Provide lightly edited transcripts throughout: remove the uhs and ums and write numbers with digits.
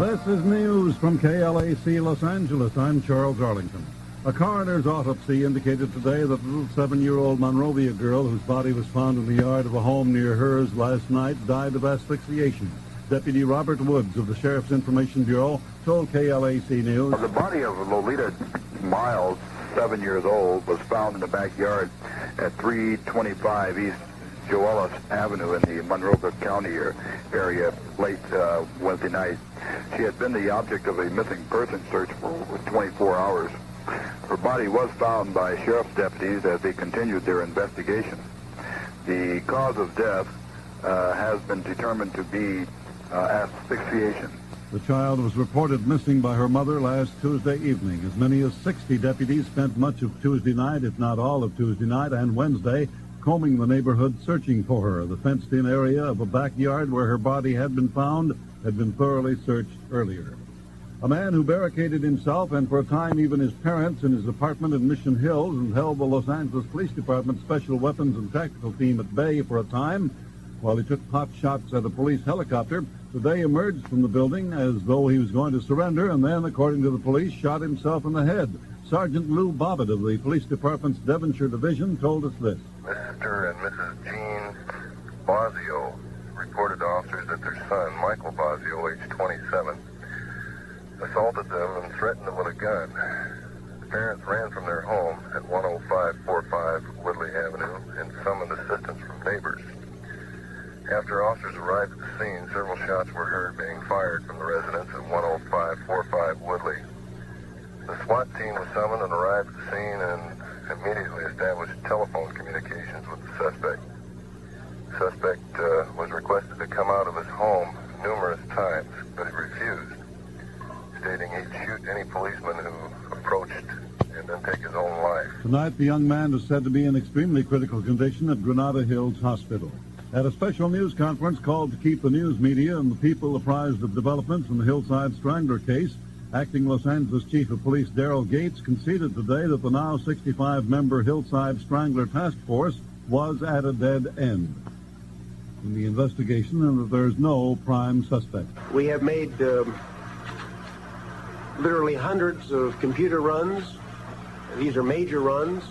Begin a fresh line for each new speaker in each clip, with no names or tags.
This is news from KLAC Los Angeles. I'm Charles Arlington. A coroner's autopsy indicated today that the little 7-year-old Monrovia girl whose body was found in the yard of a home near hers last night died of asphyxiation. Deputy Robert Woods of the Sheriff's Information Bureau told KLAC News.
The body of Lolita Miles, 7 years old, was found in the backyard at 325 East Joellis Avenue in the Monrovia County area late Wednesday night. She had been the object of a missing person search for over 24 hours. Her body was found by sheriff's deputies as they continued their investigation. The cause of death has been determined to be asphyxiation.
The child was reported missing by her mother last Tuesday evening. As many as 60 deputies spent much of Tuesday night, if not all of Tuesday night and Wednesday, combing the neighborhood searching for her. The fenced-in area of a backyard where her body had been found had been thoroughly searched earlier. A man who barricaded himself and for a time even his parents in his apartment in Mission Hills and held the Los Angeles Police Department Special Weapons and Tactical Team at bay for a time while he took pot shots at a police helicopter, today emerged from the building as though he was going to surrender and then, according to the police, shot himself in the head. Sergeant Lou Bobbitt of the Police Department's Devonshire Division told us this.
Mr. and Mrs. Jean Bosio reported to officers that their son, Michael Bosio, age 27, assaulted them and threatened them with a gun. The parents ran from their home at 10545 Woodley Avenue and summoned assistance from neighbors. After officers arrived at the scene, several shots were heard being fired from the residence at 10545 Woodley. The SWAT team was summoned and arrived at the scene and immediately established telephone communications with the suspect. The suspect was requested to come out of his home numerous times, but he refused, stating he'd shoot any policeman who approached and then take his own life.
Tonight, the young man is said to be in extremely critical condition at Granada Hills Hospital. At a special news conference called to keep the news media and the people apprised of developments in the Hillside Strangler case, Acting Los Angeles Chief of Police Darrell Gates conceded today that the now 65-member Hillside Strangler Task Force was at a dead end in the investigation and that there's no prime suspect.
We have made literally hundreds of computer runs. These are major runs.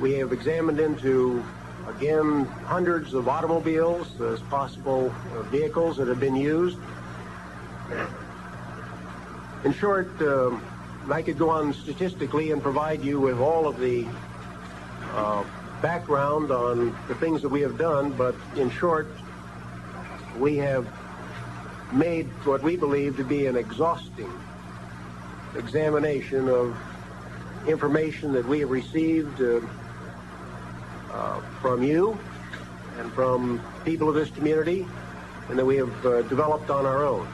We have examined into, again, hundreds of automobiles as possible vehicles that have been used. In short, I could go on statistically and provide you with all of the background on the things that we have done, but in short, we have made what we believe to be an exhausting examination of information that we have received from you and from people of this community and that we have developed on our own.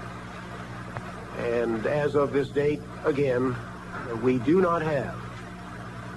And as of this date, again, we do not have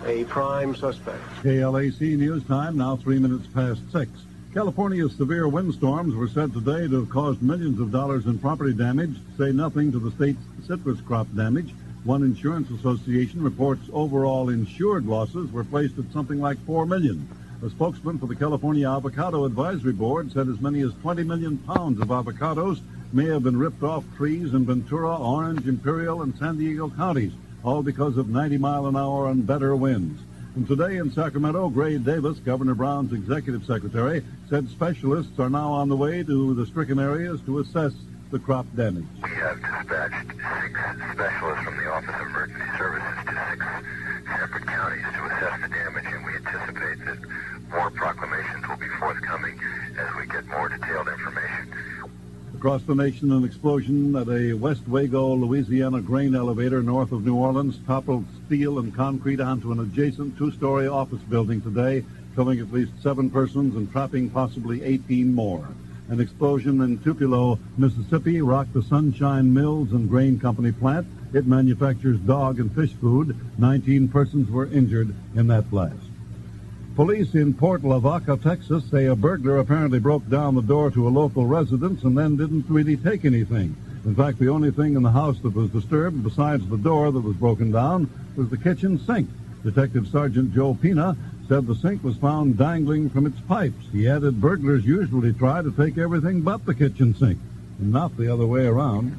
a prime suspect.
KLAC News Time, now 3 minutes past 6. California's severe windstorms were said today to have caused millions of dollars in property damage, to say nothing to the state's citrus crop damage. One insurance association reports overall insured losses were placed at something like $4 million. A spokesman for the California Avocado Advisory Board said as many as 20 million pounds of avocados may have been ripped off trees in Ventura, Orange, Imperial, and San Diego counties, all because of 90-mile-an-hour and better winds. And today in Sacramento, Gray Davis, Governor Brown's executive secretary, said specialists are now on the way to the stricken areas to assess the crop damage.
We have dispatched 6 specialists from the Office of Emergency Services to 6 separate counties to assess the damage, and we anticipate that more proclamations will be forthcoming as we get more detailed information.
Across the nation, an explosion at a West Wago, Louisiana grain elevator north of New Orleans toppled steel and concrete onto an adjacent 2-story office building today, killing at least 7 persons and trapping possibly 18 more. An explosion in Tupelo, Mississippi, rocked the Sunshine Mills and Grain Company plant. It manufactures dog and fish food. 19 persons were injured in that blast. Police in Port Lavaca, Texas, say a burglar apparently broke down the door to a local residence and then didn't really take anything. In fact, the only thing in the house that was disturbed, besides the door that was broken down, was the kitchen sink. Detective Sergeant Joe Pina said the sink was found dangling from its pipes. He added burglars usually try to take everything but the kitchen sink. not the other way around.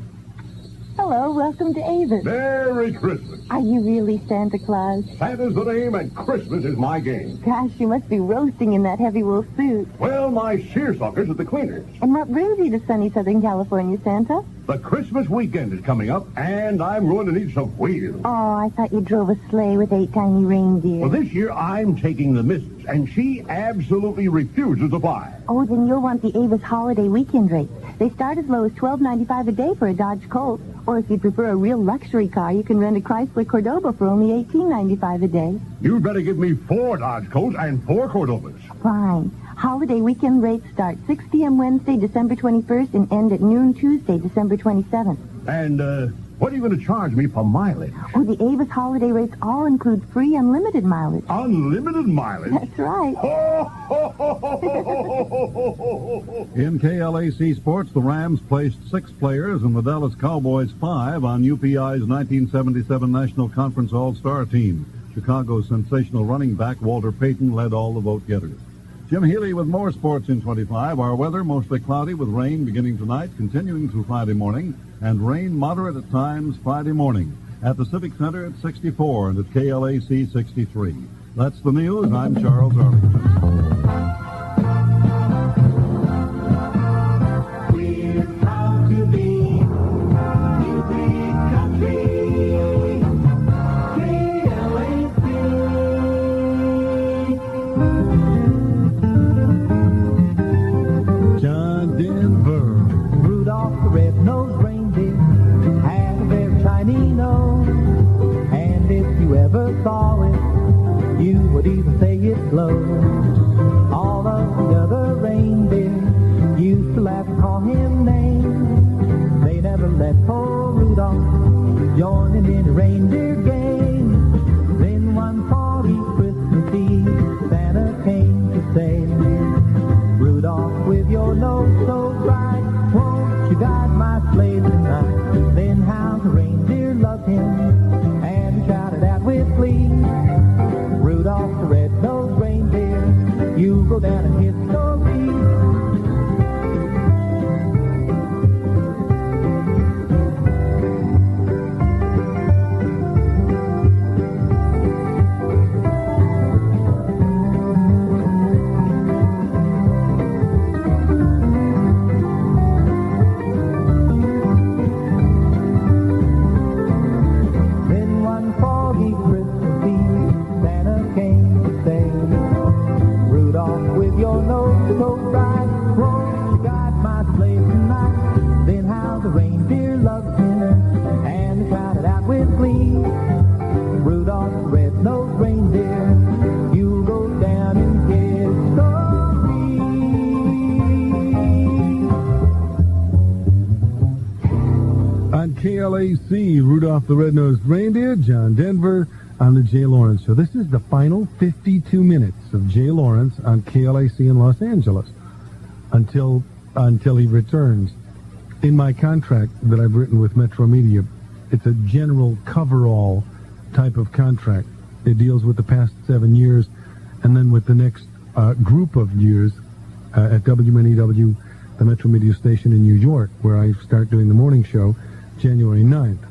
Hello, welcome to Avis.
Merry Christmas.
Are you really Santa Claus?
Santa's the name and Christmas is my game.
Gosh, you must be roasting in that heavy wool suit.
Well, my seersuckers at the cleaners.
And what brings you to sunny Southern California, Santa?
The Christmas weekend is coming up, and I'm going to need some wheels.
Oh, I thought you drove a sleigh with 8 tiny reindeer.
Well, this year I'm taking the missus, and she absolutely refuses to buy.
Oh, then you'll want the Avis holiday weekend rates. They start as low as $12.95 a day for a Dodge Colt. Or if you prefer a real luxury car, you can rent a Chrysler Cordoba for only $18.95 a day.
You'd better give me 4 Dodge Colts and 4 Cordobas.
Fine. Holiday weekend rates start 6 p.m. Wednesday, December 21st, and end at noon Tuesday, December 27th.
And, what are you going to charge me for mileage?
Oh, the Avis holiday rates all include free unlimited mileage.
Unlimited mileage?
That's right.
In KLAC Sports, the Rams placed 6 players and the Dallas Cowboys 5 on UPI's 1977 National Conference All-Star team. Chicago's sensational running back Walter Payton led all the vote-getters. Jim Healy with more sports in 25. Our weather mostly cloudy with rain beginning tonight, continuing through Friday morning, and rain moderate at times Friday morning. At the Civic Center at 64 and at KLAC 63. That's the news. I'm Charles Arlington.
We're proud to be music country.
John Denver.
Rudolph the red-nosed reindeer had a very tiny nose, and if you ever saw it, you would even say it glowed. All of the other reindeer used to laugh and call him names. They never let poor Rudolph join in any reindeer game. Then one foggy Christmas Eve, Santa came to say, Rudolph, with your nose so bright, won't you guide my sleigh tonight? Then how the reindeer loved him, and he shouted out with glee, Rudolph the red-nosed reindeer, you go down in history.
KLAC, Rudolph the Red-Nosed Reindeer, John Denver on the Jay Lawrence Show. This is the final 52 minutes of Jay Lawrence on KLAC in Los Angeles until he returns. In my contract that I've written with Metro Media, it's a general coverall type of contract. It deals with the past 7 years and then with the next group of years at WMNEW, the Metro Media station in New York, where I start doing the morning show January 9th.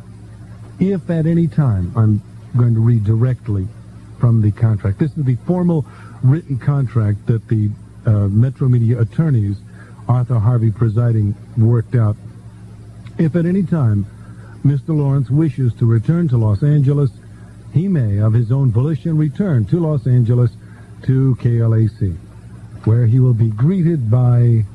If at any time, I'm going to read directly from the contract. This is the formal written contract that the Metro Media attorneys, Arthur Harvey presiding, worked out. If at any time Mr. Lawrence wishes to return to Los Angeles, he may, of his own volition, return to Los Angeles to KLAC, where he will be greeted by...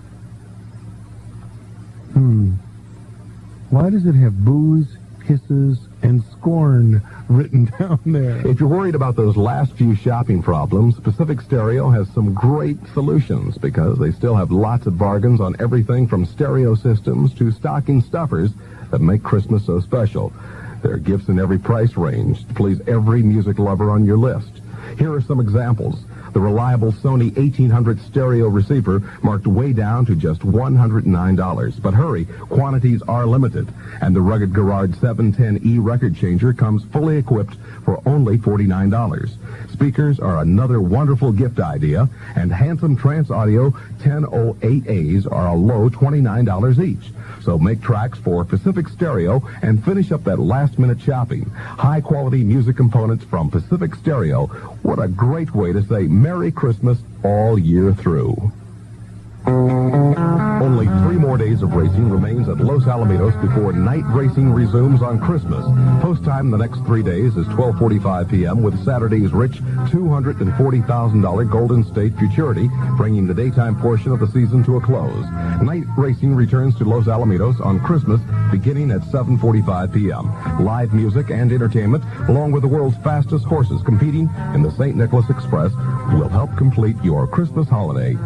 Why does it have booze, kisses, and scorn written down there?
If you're worried about those last few shopping problems, Pacific Stereo has some great solutions because they still have lots of bargains on everything from stereo systems to stocking stuffers that make Christmas so special. There are gifts in every price range to please every music lover on your list. Here are some examples. The reliable Sony 1800 stereo receiver marked way down to just $109. But hurry, quantities are limited. And the rugged Garage 710E record changer comes fully equipped for only $49. Speakers are another wonderful gift idea, and handsome Trans Audio 1008As are a low $29 each. So make tracks for Pacific Stereo and finish up that last-minute shopping. High-quality music components from Pacific Stereo. What a great way to say Merry Christmas all year through. Only 3 more days of racing remains at Los Alamitos before night racing resumes on Christmas. Post time the next 3 days is 12:45 p.m. with Saturday's rich $240,000 Golden State Futurity, bringing the daytime portion of the season to a close. Night racing returns to Los Alamitos on Christmas beginning at 7:45 p.m. Live music and entertainment, along with the world's fastest horses competing in the St. Nicholas Express, will help complete your Christmas holiday.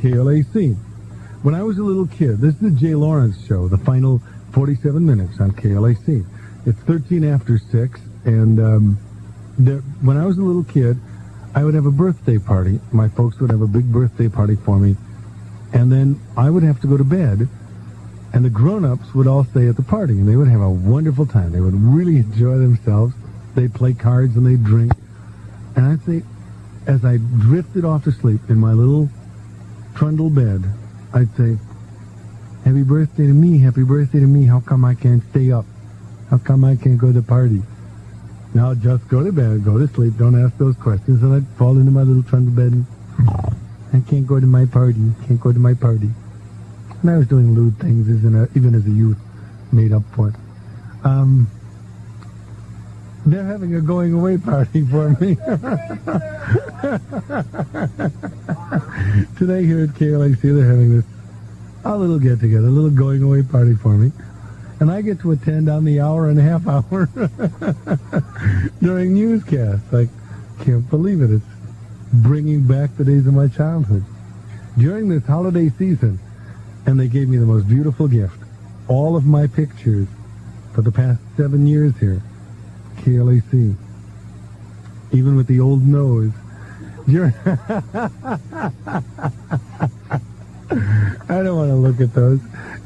KLAC. When I was a little kid, this is the Jay Lawrence Show, the final 47 minutes on KLAC. It's 13 after 6, and when I was a little kid, I would have a birthday party. My folks would have a big birthday party for me, and then I would have to go to bed, and the grown-ups would all stay at the party, and they would have a wonderful time. They would really enjoy themselves. They'd play cards and they'd drink. And I'd say, as I drifted off to sleep in my little trundle bed, I'd say, happy birthday to me, happy birthday to me. How come I can't stay up? How come I can't go to the party? Now just go to bed, go to sleep, don't ask those questions. And I'd fall into my little trundle bed and I can't go to my party, can't go to my party. And I was doing lewd things even as a youth, made up for it. They're having a going away party for me. Today here at KLAC, they're having a little get-together, a little going away party for me. And I get to attend on the hour and a half hour during newscasts. I can't believe it. It's bringing back the days of my childhood. During this holiday season, and they gave me the most beautiful gift, all of my pictures for the past 7 years here. KLAC. Even with the old nose. I don't want to look at those.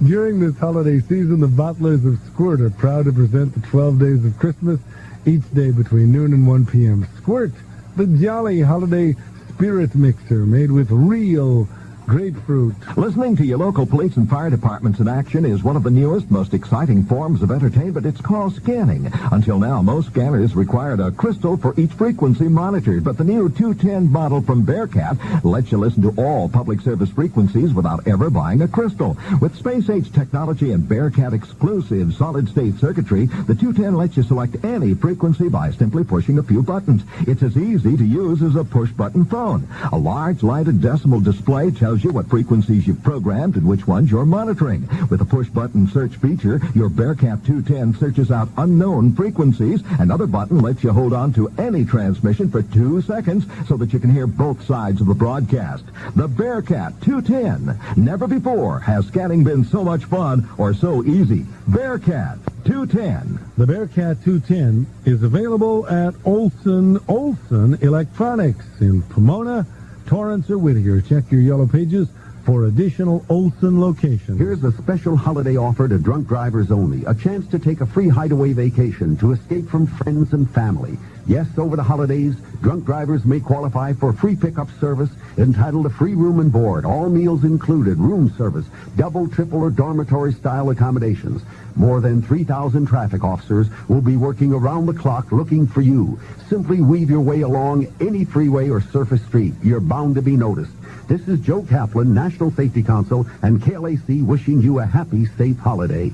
During this holiday season, the Bottlers of Squirt are proud to present the 12 days of Christmas, each day between noon and 1 p.m. Squirt, the jolly holiday spirit mixer made with real grapefruit.
Listening to your local police and fire departments in action is one of the newest, most exciting forms of entertainment. It's called scanning. Until now, most scanners required a crystal for each frequency monitored, but the new 210 model from Bearcat lets you listen to all public service frequencies without ever buying a crystal. With space-age technology and Bearcat exclusive solid-state circuitry, the 210 lets you select any frequency by simply pushing a few buttons. It's as easy to use as a push-button phone. A large lighted decimal display tells you what frequencies you've programmed and which ones you're monitoring. With a push-button search feature, your Bearcat 210 searches out unknown frequencies. Another button lets you hold on to any transmission for 2 seconds so that you can hear both sides of the broadcast. The Bearcat 210. Never before has scanning been so much fun or so easy. Bearcat 210.
The Bearcat 210 is available at Olson Electronics in Pomona, Torrance, or Whittier. Check your yellow pages for additional Olson locations.
Here's a special holiday offer to drunk drivers only. A chance to take a free hideaway vacation to escape from friends and family. Yes, over the holidays, drunk drivers may qualify for free pickup service entitled to free room and board, all meals included, room service, double, triple, or dormitory-style accommodations. More than 3,000 traffic officers will be working around the clock looking for you. Simply weave your way along any freeway or surface street. You're bound to be noticed. This is Joe Kaplan, National Safety Council, and KLAC wishing you a happy, safe holiday.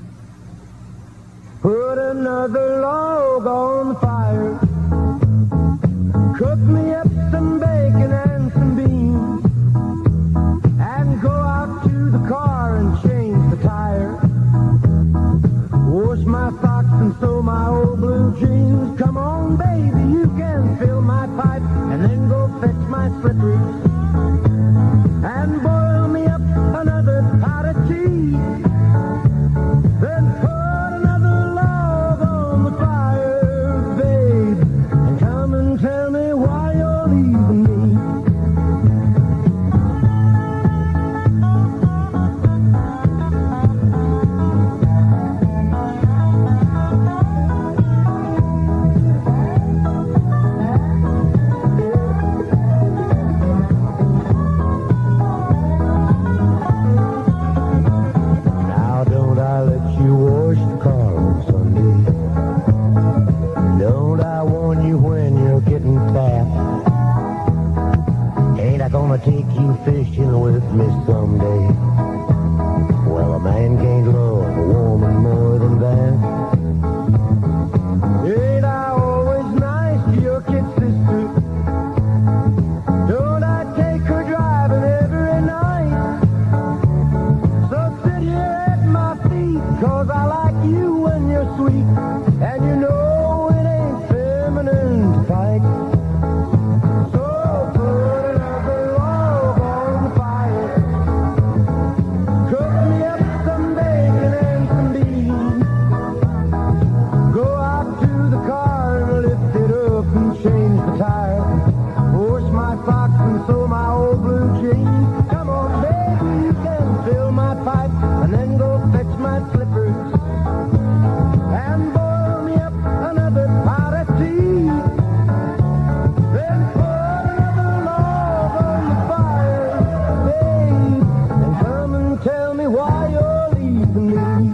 Put another log on the fire. Cook me up some bacon and some beans. And go out to the car and change the tire. Wash my socks and sew my old blue jeans. Come on, baby, you can fill my pipe. And then go fetch my slippers. And boil me up another pot of tea. Then put another log on the fire, babe. And come and tell me why you're leaving me. Now don't I let you wash the car on Sunday? Don't I warn you when you're getting fat? Ain't I gonna take you fishing with me someday? Well, a man can't love a woman more than that. Ain't I always nice to your kid sister? Don't I take her driving every night? So sit here at my feet, 'cause I like you when you're sweet. And you know it ain't feminine to fight. So put another log on the fire. Cook me up some bacon and some beans. Go out to the car and lift it up and change the tire. Wash my socks and sew my old blue jeans. Come on, baby, you can fill my pipe. And then go fetch my slippers. And boil me up another pot of tea. Then put another log on the fire, babe. And come and tell me why you're leaving me.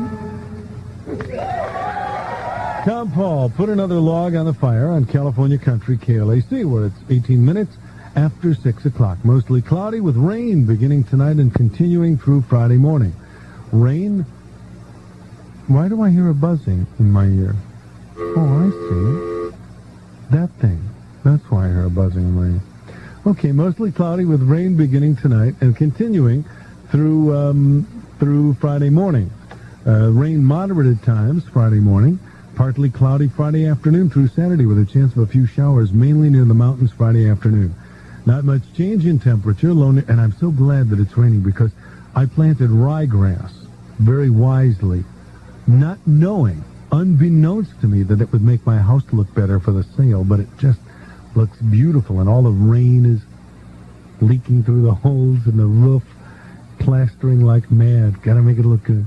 Tom Paul, put another log on the fire on California Country KLAC, where it's 18 minutes after 6 o'clock. Mostly cloudy with rain beginning tonight and continuing through Friday morning. Rain. Why do I hear a buzzing in my ear? Oh, I see. That thing. That's why I hear a buzzing in my ear. Okay, mostly cloudy with rain beginning tonight and continuing through Friday morning. Rain moderate at times Friday morning. Partly cloudy Friday afternoon through Saturday with a chance of a few showers, mainly near the mountains Friday afternoon. Not much change in temperature, and I'm so glad that it's raining because I planted ryegrass very wisely, not knowing, unbeknownst to me, that it would make my house look better for the sale, but it just looks beautiful, and all the rain is leaking through the holes in the roof, plastering like mad. Gotta make it look good.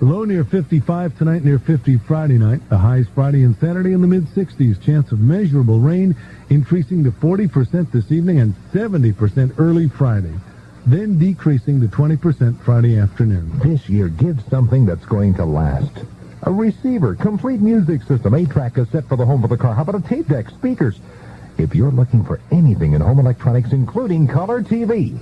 Low near 55 tonight, near 50 Friday night. The highs Friday and Saturday in the mid-60s. Chance of measurable rain increasing to 40% this evening and 70% early Friday. Then decreasing to 20% Friday afternoon.
This year, give something that's going to last. A receiver, complete music system, 8-track cassette for the home of the car. How about a tape deck, speakers? If you're looking for anything in home electronics, including color TV,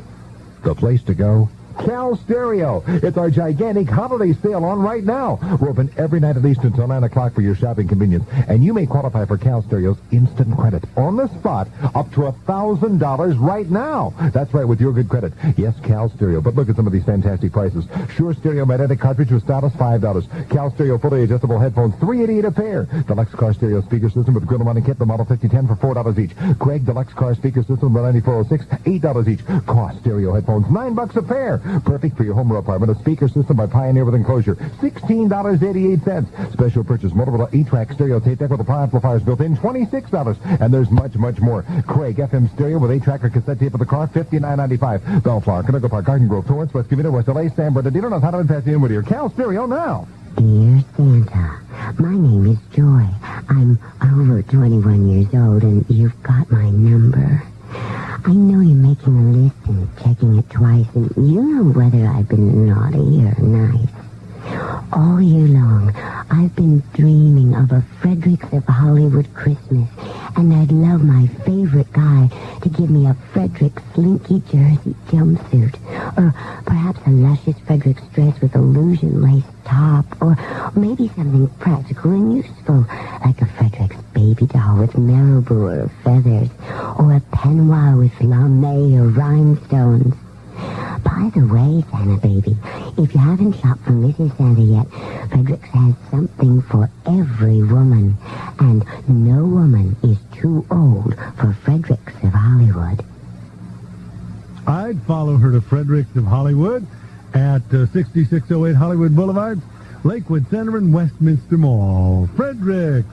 the place to go, Cal Stereo. It's our gigantic holiday sale on right now. We're open every night at least until 9 o'clock for your shopping convenience. And you may qualify for Cal Stereo's instant credit on the spot up to $1,000 right now. That's right, with your good credit. Yes, Cal Stereo. But look at some of these fantastic prices. Sure Stereo magnetic cartridge with stylus, $5. Cal Stereo fully adjustable headphones, $3.88 a pair. Deluxe car stereo speaker system with grill and mounting kit, the Model 5010 for $4 each. Craig Deluxe car speaker system, the 9406, $8 each. Cost stereo headphones, $9 a pair. Perfect for your home or apartment. A speaker system by Pioneer with enclosure, $16.88. Special purchase multiple 8-track stereo tape deck with the amplifiers built in, $26. And there's much, much more. Craig FM stereo with 8-track or cassette tape of the car, $59.95. Bellflower, Canoga Park, Garden Grove, Torrance, West Covina, West LA, San Bernardino, and Honolulu, Pasadena, Whittier. Cal Stereo now.
Dear Santa, my name is Joy. I'm over 21 years old, and you've got my number. I know you're making a list and checking it twice, and you know whether I've been naughty or nice. All year long, I've been dreaming of a Fredericks of Hollywood Christmas, and I'd love my favorite guy to give me a Fredericks slinky jersey jumpsuit, or perhaps a luscious Fredericks dress with illusion lace top, or maybe something practical and useful, like a Fredericks baby doll with marabou or feathers, or a peignoir with lamé or rhinestones. By the way, Santa baby, if you haven't shopped for Mrs. Santa yet, Fredericks has something for every woman, and no woman is too old for Fredericks of Hollywood.
I'd follow her to Fredericks of Hollywood at 6608 Hollywood Boulevard, Lakewood Center, and Westminster Mall. Fredericks!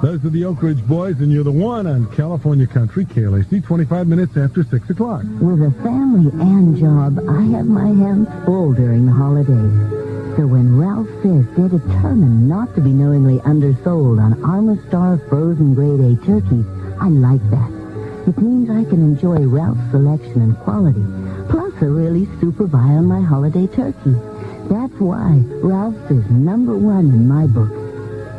Those are the Oak Ridge Boys, and you're the one on California Country, KLAC, 25 minutes after 6 o'clock.
With a family and job, I have my hands full during the holidays. So when Ralph says they're determined not to be knowingly undersold on Armor Star frozen grade A turkeys, I like that. It means I can enjoy Ralph's selection and quality, plus a really super buy on my holiday turkey. That's why Ralph's is number one in my book.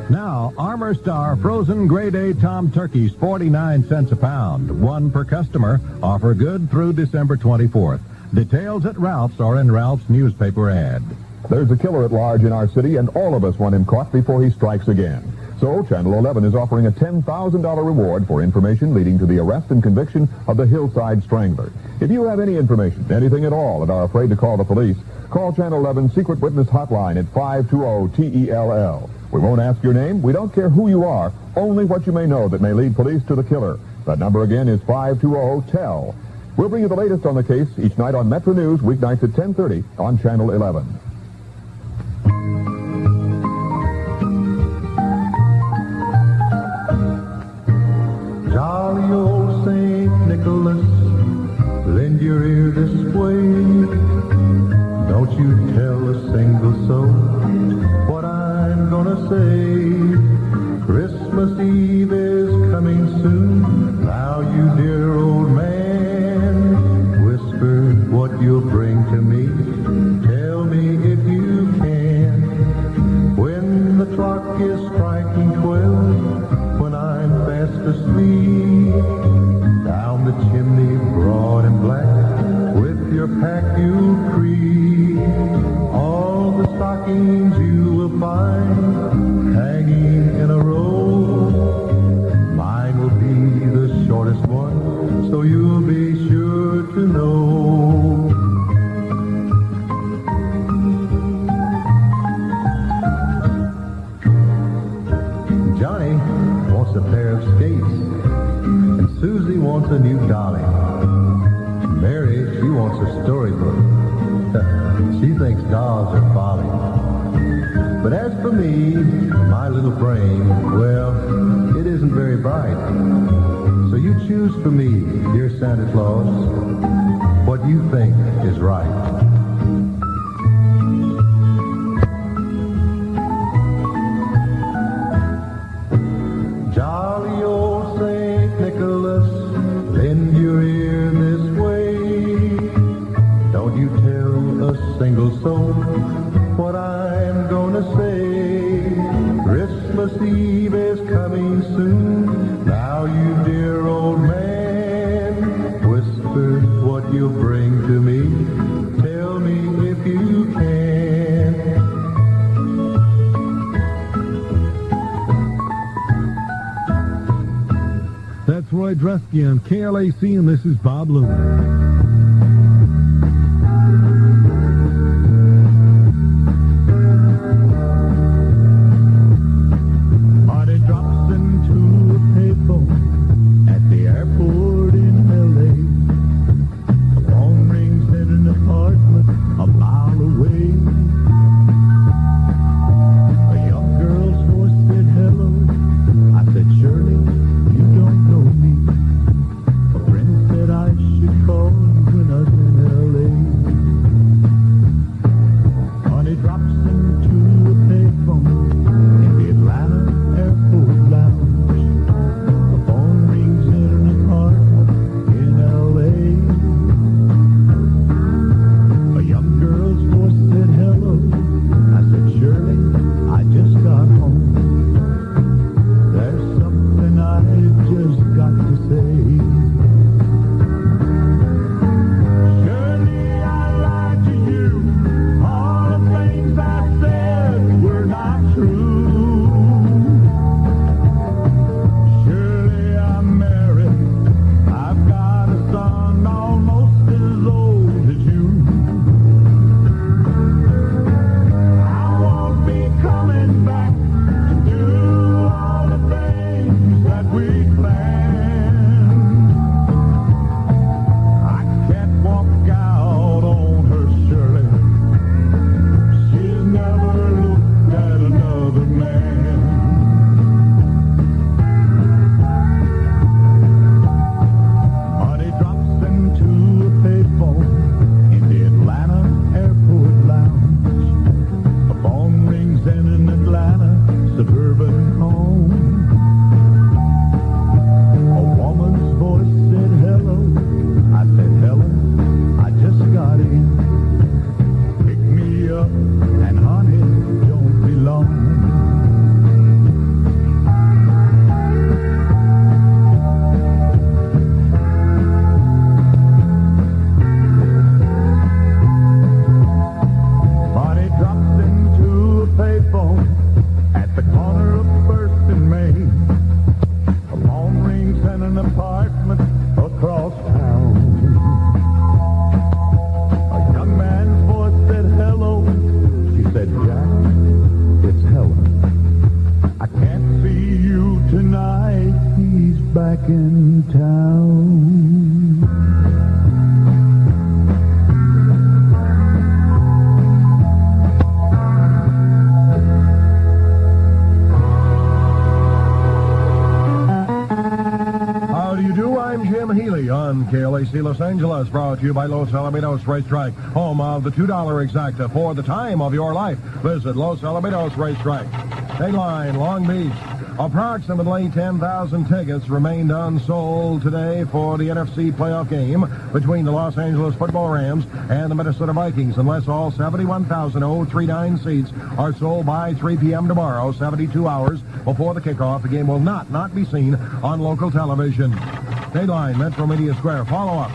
Now, Armor Star frozen grade A Tom turkeys, 49 cents a pound. One per customer. Offer good through December 24th. Details at Ralph's or in Ralph's newspaper ad.
There's a killer at large in our city, and all of us want him caught before he strikes again. So, Channel 11 is offering a $10,000 reward for information leading to the arrest and conviction of the Hillside Strangler. If you have any information, anything at all, and are afraid to call the police, call Channel 11 Secret Witness Hotline at 520-TELL. We won't ask your name. We don't care who you are, only what you may know that may lead police to the killer. That number again is 520-TELL. We'll bring you the latest on the case each night on Metro News, weeknights at 10:30 on Channel 11.
Jolly old St. Nicholas, lend your ear this way. Don't you tell a single soul what I'm gonna say. Christmas Eve is coming soon. Now you dear old man, whisper what you'll bring to me. Tell me if you can. When the clock is striking 12, when I'm fast asleep, down the chimney broad and black, with your pack you'll creep. All the stockings you will find hanging in a row. Mine will be the shortest one, so you'll be sure to know. Johnny wants a pair of skates, and Susie wants a new dolly. Mary, she wants a storybook. She thinks dolls are folly. But as for me, my little brain, well, it isn't very bright. So you choose for me, dear Santa Claus, what you think is right. Jolly old St. Nicholas, lend your ear this way. Don't you tell a single soul what I'm gonna say. Christmas Eve is coming soon. Now you dear old man, whisper what you'll bring to me. Tell me if you can.
That's Roy Dresky on KLAC, and this is Bob Loomer. Marty drops into a payphone at the airport in L.A. The phone rings in an apartment a mile away. A young girl's voice said hello. I said, Shirley, you don't know me. A friend said I should call.
back in town.
How do you do? I'm Jim Healy on KLAC Los Angeles, brought to you by Los Alamitos Racetrack, home of the $2 exacta for the time of your life. Visit Los Alamitos Racetrack. Dayline, Long Beach. Approximately 10,000 tickets remained unsold today for the NFC playoff game between the Los Angeles Football Rams and the Minnesota Vikings, unless all 71,039 seats are sold by 3 p.m. tomorrow, 72 hours before the kickoff. The game will not be seen on local television. Dayline, Metro Media Square. Follow-up.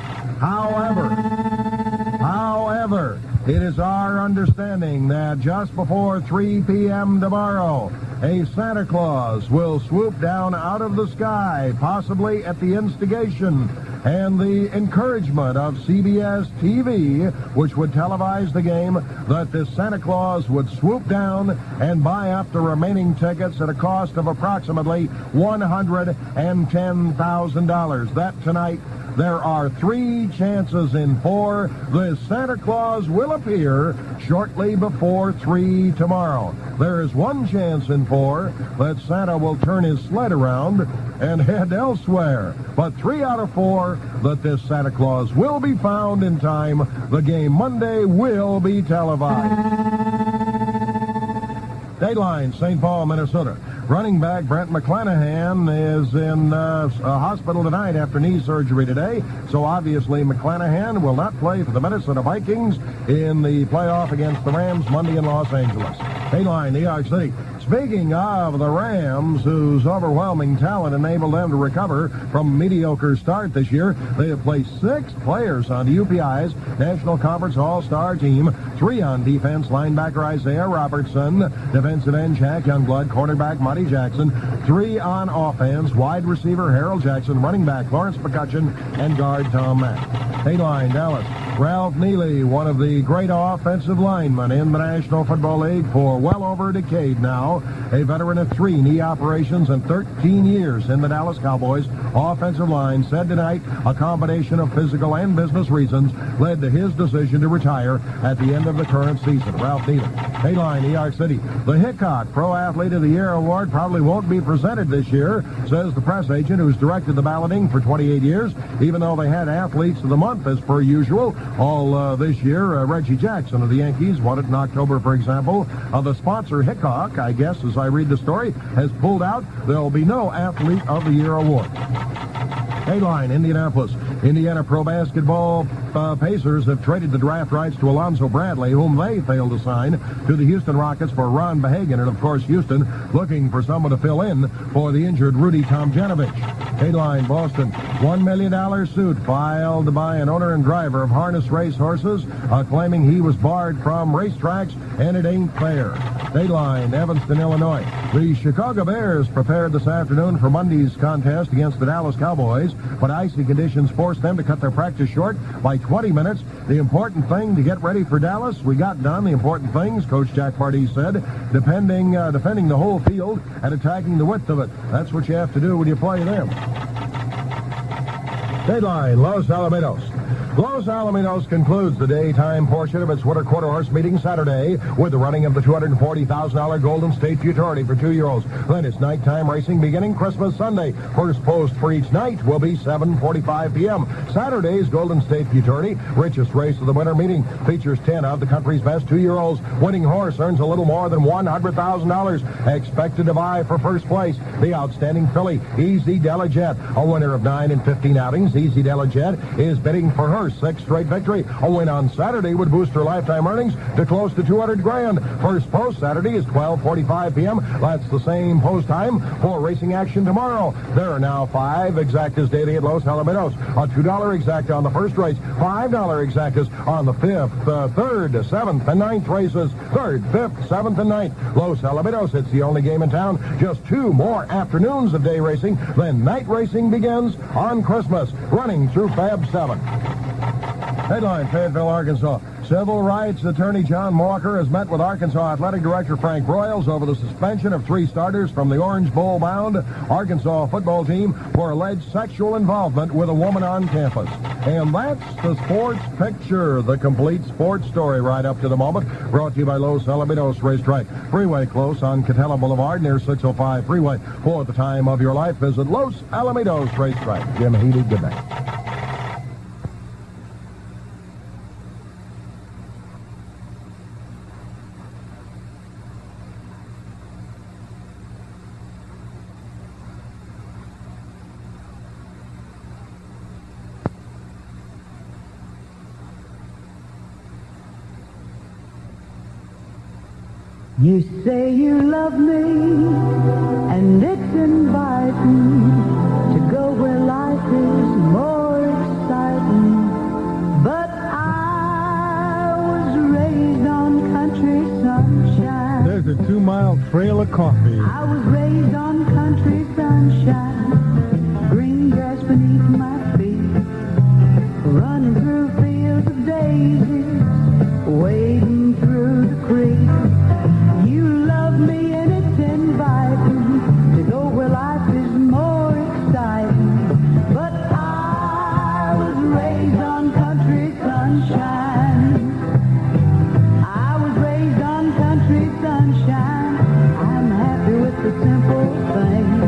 However, it is our understanding that just before 3 p.m. tomorrow, a Santa Claus will swoop down out of the sky, possibly at the instigation and the encouragement of CBS TV, which would televise the game, that this Santa Claus would swoop down and buy up the remaining tickets at a cost of approximately $110,000. That tonight, there are 3 chances in 4 the Santa Claus will appear shortly before 3 tomorrow. There is 1 chance in 4 that Santa will turn his sled around and head elsewhere. But 3 out of 4 that this Santa Claus will be found in time. The game Monday will be televised. Dayline, St. Paul, Minnesota. Running back Brent McClanahan is in a hospital tonight after knee surgery today. So obviously McClanahan will not play for the Minnesota Vikings in the playoff against the Rams Monday in Los Angeles. Dayline, New York City. Speaking of the Rams, whose overwhelming talent enabled them to recover from a mediocre start this year, they have placed 6 players on the UPI's National Conference All-Star team, 3 on defense, linebacker Isaiah Robertson, defensive end Jack Youngblood, cornerback Monty Jackson, 3 on offense, wide receiver Harold Jackson, running back Lawrence McCutcheon, and guard Tom Mack. Dayline, Dallas. Ralph Neely, one of the great offensive linemen in the National Football League for well over a decade now, a veteran of 3 knee operations and 13 years in the Dallas Cowboys offensive line, said tonight a combination of physical and business reasons led to his decision to retire at the end of the current season. Ralph Neely. Dayline, New York City. The Hickok Pro Athlete of the Year award probably won't be presented this year, says the press agent who's directed the balloting for 28 years, even though they had Athletes of the Month as per usual. All this year, Reggie Jackson of the Yankees won it in October, for example. The sponsor, Hickok, I guess, as I read the story, has pulled out. There will be no Athlete of the Year award. Dayline, Indianapolis. Indiana Pro Basketball Pacers have traded the draft rights to Alonzo Bradley, whom they failed to sign, to the Houston Rockets for Ron Behagen. And, of course, Houston looking for someone to fill in for the injured Rudy Tomjanovich. Dayline, Boston. $1 million suit filed by an owner and driver of harness race horses, claiming he was barred from racetracks, and it ain't fair. Dayline, Evanston, Illinois. The Chicago Bears prepared this afternoon for Monday's contest against the Dallas Cowboys, but icy conditions forced them to cut their practice short by 20 minutes. The important thing to get ready for Dallas, we got done. The important things, Coach Jack Pardee said, defending the whole field and attacking the width of it. That's what you have to do when you play them. Dayline, Los Alamitos. Los Alamitos concludes the daytime portion of its winter quarter horse meeting Saturday with the running of the $240,000 Golden State Futurity for 2-year-olds. Then it's nighttime racing beginning Christmas Sunday. First post for each night will be 7:45 p.m. Saturday's Golden State Futurity, richest race of the winter meeting, features 10 of the country's best 2-year-olds. Winning horse earns a little more than $100,000. Expected to vie for first place, the outstanding filly, Easy Delajet, a winner of 9 and 15 outings. Easy Delajet is bidding for her 6th straight victory. A win on Saturday would boost her lifetime earnings to close to $200,000. First post Saturday is 12:45 p.m. That's the same post time for racing action tomorrow. There are now 5 exactas daily at Los Alamitos. A $2 exacta on the first race, $5 exactas on the 5th, 3rd, 7th, and 9th races. 3rd, 5th, 7th, and 9th. Los Alamitos, it's the only game in town. Just 2 more afternoons of day racing. Then night racing begins on Christmas, running through Feb 7.
Headline, Fayetteville, Arkansas. Civil rights attorney John Walker has met with Arkansas Athletic Director Frank Broyles over the suspension of 3 starters from the Orange Bowl-bound Arkansas football team for alleged sexual involvement with a woman on campus. And that's the sports picture, the complete sports story right up to the moment. Brought to you by Los Alamitos Racetrack. Freeway close on Catella Boulevard near 605 Freeway. For the time of your life, visit Los Alamitos Racetrack. Jim Healy, good night.
You say you love me, and it's inviting to go where life is more exciting. But I was raised on country sunshine.
There's a 2-mile trail of coffee.
I was raised on country sunshine. Green grass beneath my feet, running through fields of daisies, wading through the creek. You love me and it's inviting to go where life is more exciting. But I was raised on country sunshine. I was raised on country sunshine. I'm happy with the simple things.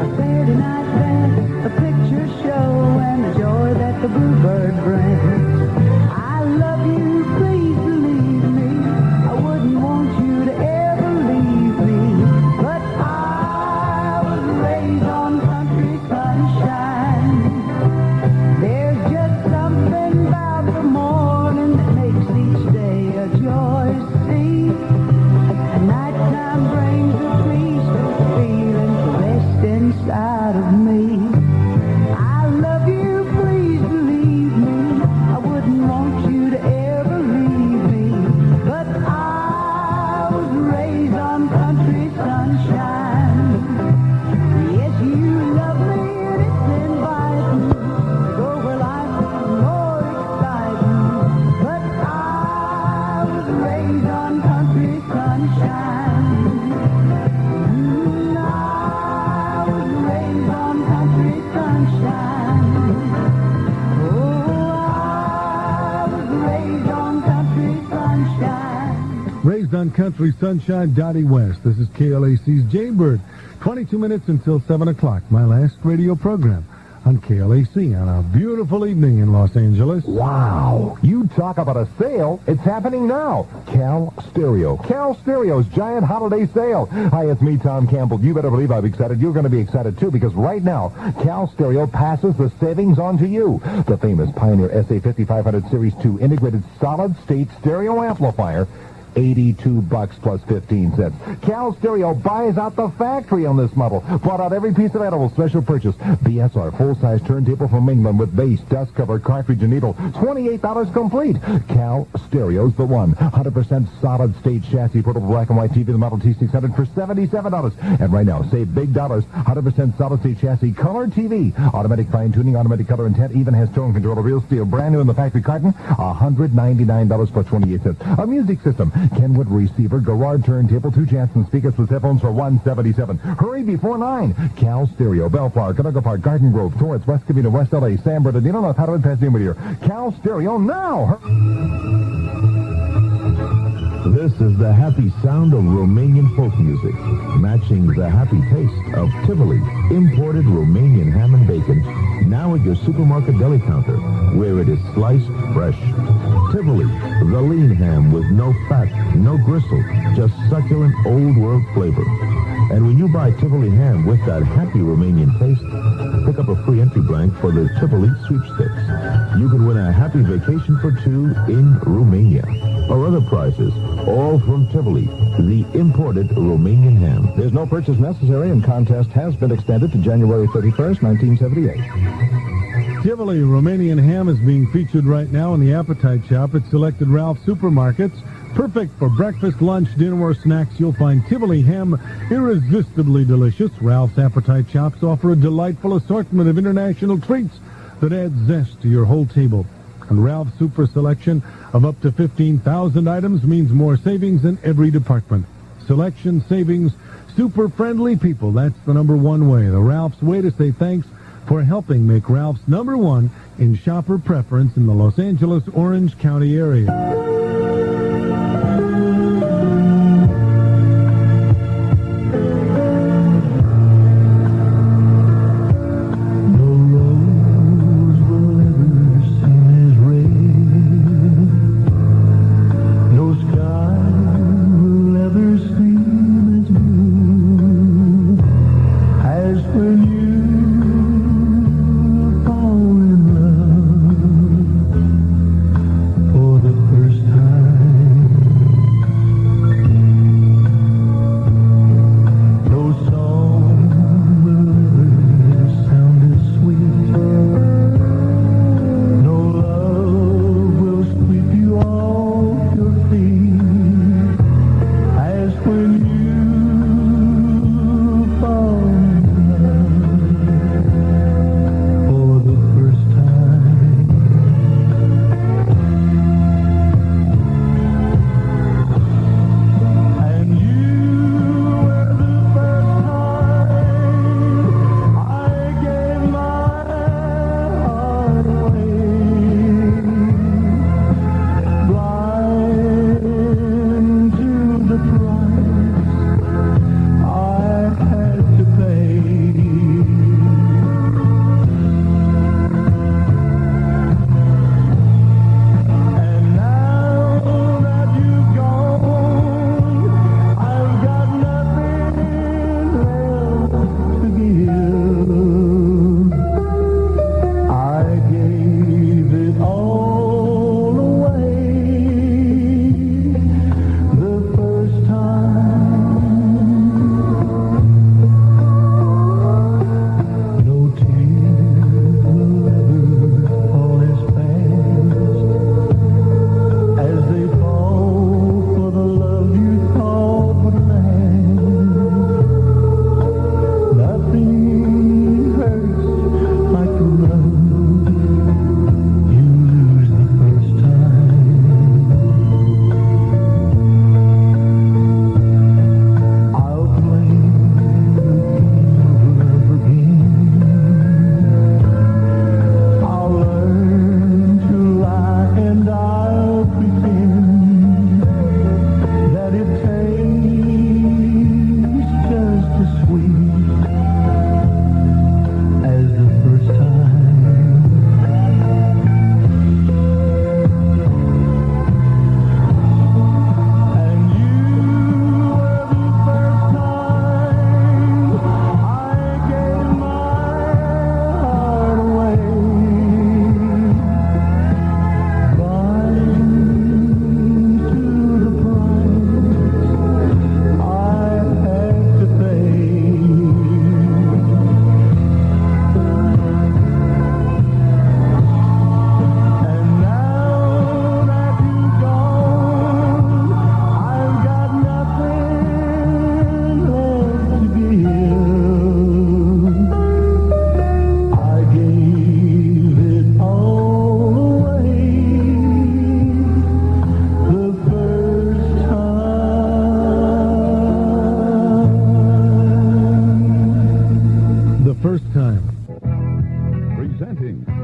A Saturday night dance, a picture show, and the joy that the bluebird brings. I love you, please believe me. I wouldn't want you to ever leave me. But I was raised on country sunshine. There's just something about the morning that makes each day a joy to see. And nighttime brings a peaceful feeling to rest inside of me. I love you, please believe me. I wouldn't want you to ever leave me. But I was raised on country sunshine. Yes, you love me and it's inviting to go where life is more exciting. But I was raised on country sunshine. I was raised on country sunshine. Oh, I was raised on country sunshine.
Raised on Country Sunshine, Dottie West. This is KLAC's Jaybird. 22 minutes until 7 o'clock. My last radio program on KLAC on a beautiful evening in Los Angeles.
Wow! You talk about a sale. It's happening now. Cal Stereo. Cal Stereo's giant holiday sale. Hi, it's me, Tom Campbell. You better believe I'm excited. You're going to be excited, too, because right now, Cal Stereo passes the savings on to you. The famous Pioneer SA5500 Series 2 integrated solid-state stereo amplifier, $82 plus 15 cents. Cal Stereo buys out the factory on this model. Bought out every piece available. Special purchase. BSR full-size turntable from England with bass, dust cover, cartridge, and needle. $28 complete. Cal Stereo's the one. 100% solid-state chassis portable black and white TV, the Model T600 for $77. And right now, save big dollars. 100% solid-state chassis color TV. Automatic fine-tuning, automatic color intent, even has tone control of real steel. Brand new in the factory carton. $199 plus 28 cents. A music system. Kenwood receiver, Garrard turntable, 2 Janssen speakers with headphones for $177. Hurry before 9. Cal Stereo, Bellflower, Canoga Park, Garden Grove, Torrance, West Covina, West LA, San Bernardino, North Hollywood, Pasadena, Whittier. Cal Stereo now.
This is the happy sound of Romanian folk music, matching the happy taste of Tivoli, imported Romanian ham and bacon, now at your supermarket deli counter, where it is sliced fresh. Tivoli, the lean ham with no fat, no gristle, just succulent old-world flavor. And when you buy Tivoli ham with that happy Romanian taste, pick up a free entry blank for the Tivoli sweepstakes. You can win a happy vacation for 2 in Romania. Or other prizes, all from Tivoli, the imported Romanian ham.
There's no purchase necessary, and contest has been extended to January 31st, 1978.
Tivoli Romanian ham is being featured right now in the appetite shop at selected Ralph supermarkets. Perfect for breakfast, lunch, dinner, or snacks. You'll find Tivoli ham irresistibly delicious. Ralph's appetite shops offer a delightful assortment of international treats that add zest to your whole table. And Ralph's super selection of up to 15,000 items means more savings in every department. Selection, savings, super friendly people. That's the number one way. The Ralph's way to say thanks for helping make Ralph's number one in shopper preference in the Los Angeles, Orange County area.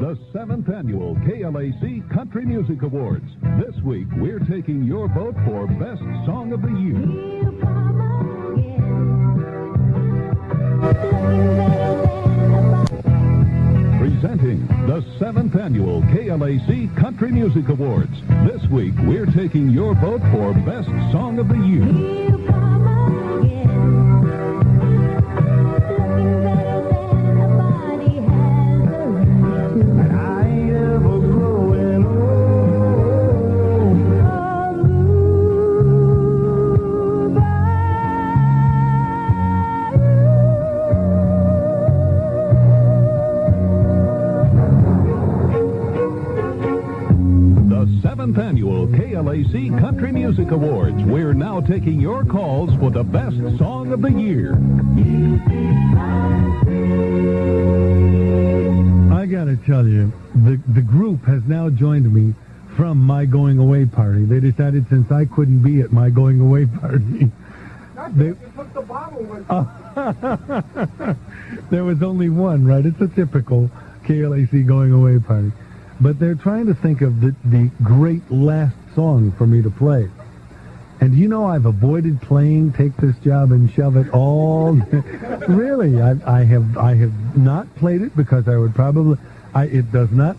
the 7th Annual KLAC Country Music Awards. This week, we're taking your vote for Best Song of the Year. Presenting the 7th Annual KLAC Country Music Awards. This week, we're taking your vote for Best Song of the Year. Annual KLAC Country Music Awards. We're now taking your calls for the best song of the year.
I gotta tell tell you, the group has now joined me from my going away party. They decided since I couldn't be at my going away party, there was only one, right? It's a typical KLAC going away party. But they're trying to think of the great last song for me to play. And you know I've avoided playing Take This Job and Shove It all. Really, I have not played it because I would probably... it does not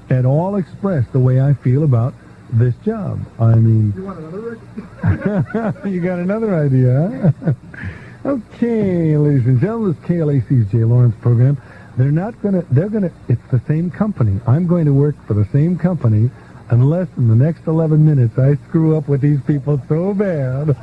at all express the way I feel about this job. I mean... You want another record? You got another idea, huh? Okay, ladies and gentlemen, this is KLAC's Jay Lawrence program. They're gonna, it's the same company. I'm going to work for the same company unless in the next 11 minutes I screw up with these people so bad.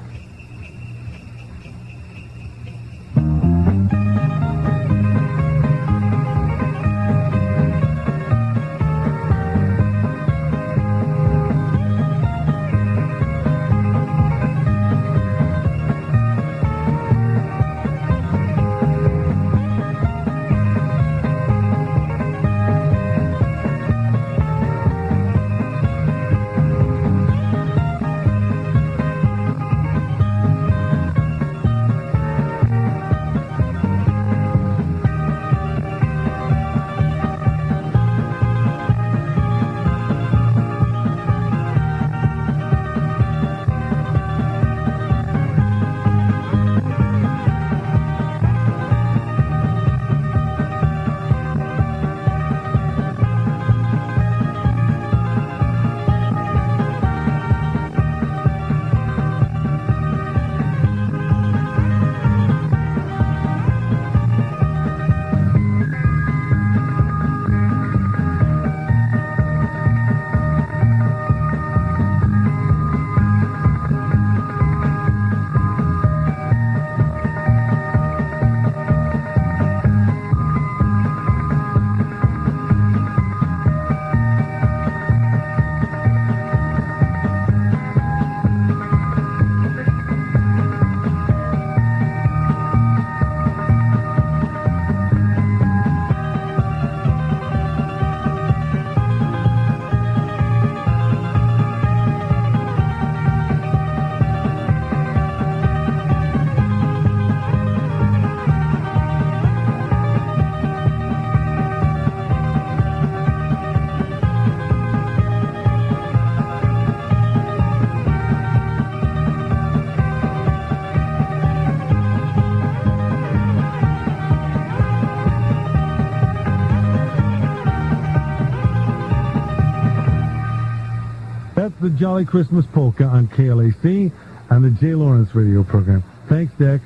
That's the Jolly Christmas Polka on KLAC and the Jay Lawrence radio program. Thanks, Dex.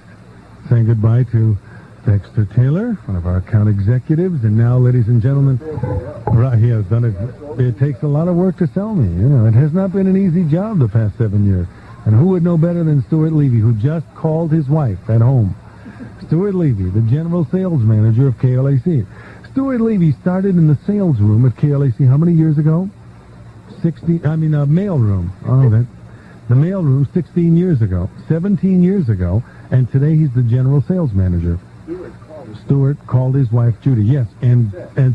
Saying goodbye to Dexter Taylor, one of our account executives. And now, ladies and gentlemen, he has done it. It takes a lot of work to sell me. You know, it has not been an easy job the past 7 years. And who would know better than Stuart Levy, who just called his wife at home. Stuart Levy, the general sales manager of KLAC. Stuart Levy started in the sales room at KLAC how many years ago? Mail room. Oh, the mail room 16 years ago, 17 years ago, and today he's the general sales manager. Stuart called his wife Judy, yes, and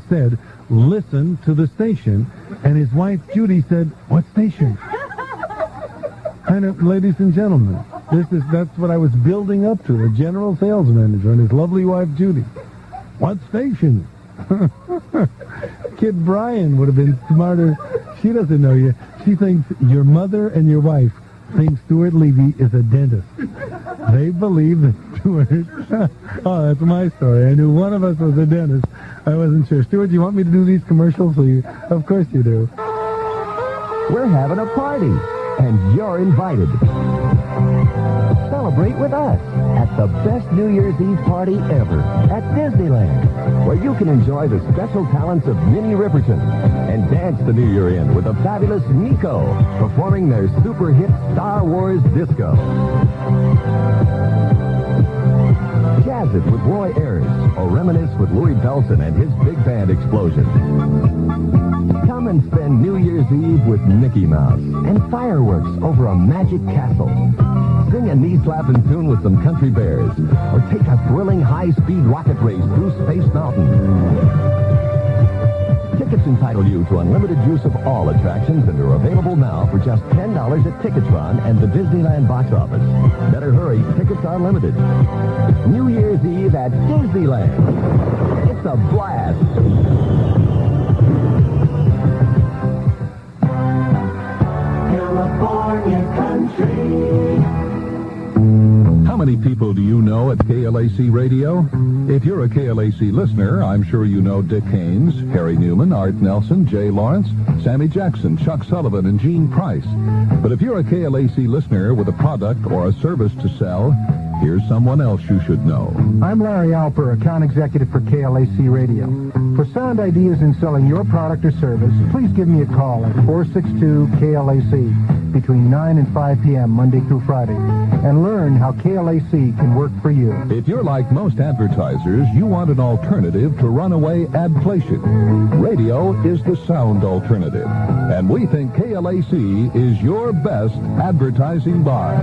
said, listen to the station, and his wife Judy said, what station? And ladies and gentlemen, that's what I was building up to, the general sales manager and his lovely wife Judy. What station? Kid Brian would have been smarter. She doesn't know you. She thinks your mother and your wife think Stuart Levy is a dentist. They believe that Stuart... Oh, that's my story. I knew one of us was a dentist. I wasn't sure. Stuart, do you want me to do these commercials? Of course you do.
We're having a party, and you're invited. Celebrate with us at the best New Year's Eve party ever at Disneyland, where you can enjoy the special talents of Minnie Riperton and dance the New Year in with the fabulous Nico performing their super hit Star Wars Disco. Jazz it with Roy Ayers or reminisce with Louis Belson and his big band explosion. Come and spend New Year's Eve with Mickey Mouse and fireworks over a magic castle. Sing a knee-slapping tune with some country bears, or take a thrilling high-speed rocket race through Space Mountain.
Tickets entitle you to unlimited use of all attractions and are available now for just $10 at Ticketron and the Disneyland box office. Better hurry, tickets are limited. New Year's Eve at Disneyland. It's a blast.
California country.
How many people do you know at KLAC Radio? If you're a KLAC listener, I'm sure you know Dick Haynes, Harry Newman, Art Nelson, Jay Lawrence, Sammy Jackson, Chuck Sullivan, and Gene Price. But if you're a KLAC listener with a product or a service to sell, here's someone else you should know.
I'm Larry Alper, account executive for KLAC Radio. For sound ideas in selling your product or service, please give me a call at 462-KLAC between 9 and 5 p.m. Monday through Friday and learn how KLAC can work for you.
If you're like most advertisers, you want an alternative to runaway adflation. Radio is the sound alternative, and we think KLAC is your best advertising buy.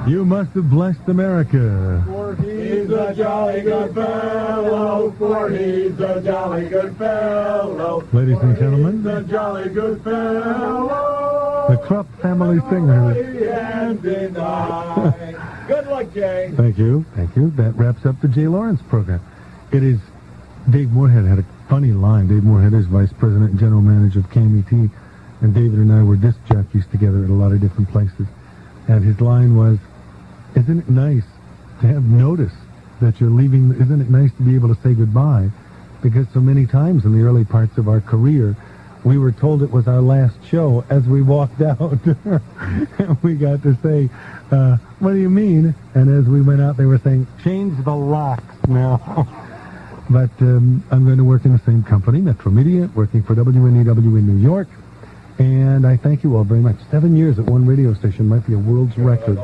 You must have blessed America.
For he's a jolly good fellow, for he's a jolly good fellow.
Ladies and gentlemen,
He's a jolly good fellow.
the Krupp family singers.
And deny. Good luck, Jay.
Thank you. Thank you. That wraps up the Jay Lawrence program. It is, Dave Moorhead had a funny line. Dave Moorhead is vice president and general manager of KMET, and David and I were disc jockeys together at a lot of different places. And his line was, isn't it nice to have notice that you're leaving? Isn't it nice to be able to say goodbye? because so many times in the early parts of our career, we were told it was our last show as we walked out. And we got to say, what do you mean? And as we went out, they were saying, change the locks now. But I'm going to work in the same company, Metro Media, working for WNEW in New York. And I thank you all very much. 7 years at one radio station might be a world's record.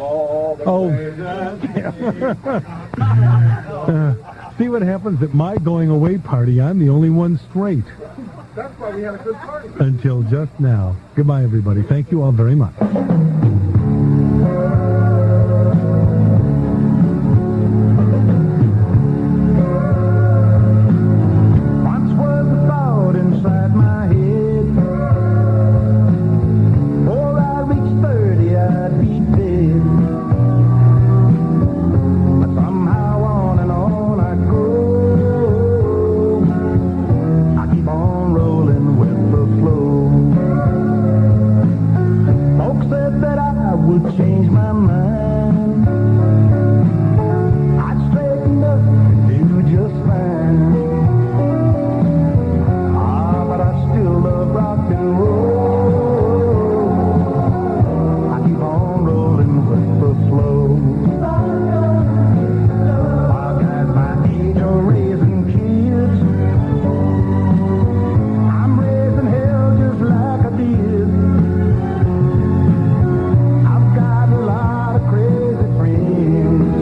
See what happens at my going away party. I'm the only one straight.
That's why we had a good party.
Until just now. Goodbye, everybody. Thank you all very much.
Once was a thought inside my head. Before I reached 30, I'd be dead. But somehow on and on I go. I keep on rolling with the flow. Folks said that I would change my mind. I'd straighten up and do just fine. But I still love rock and roll. I keep on rolling with the flow. While guys my age are raising kids, I'm raising hell just like I did. I've got a lot of crazy friends,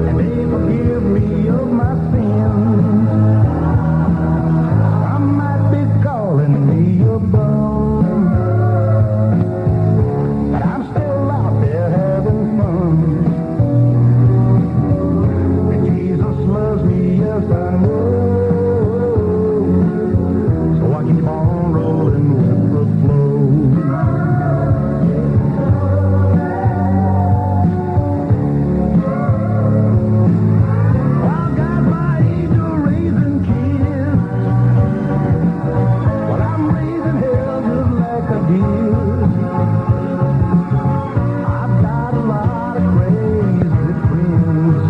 and they forgive me of my sins. Some might be calling me a bum, but I'm still out there having fun. And Jesus loves me, yes I know. So I keep on rolling with the flow. Well, got my age of raising kids. Well, I'm raising hell just like I did. I've got a lot of crazy friends,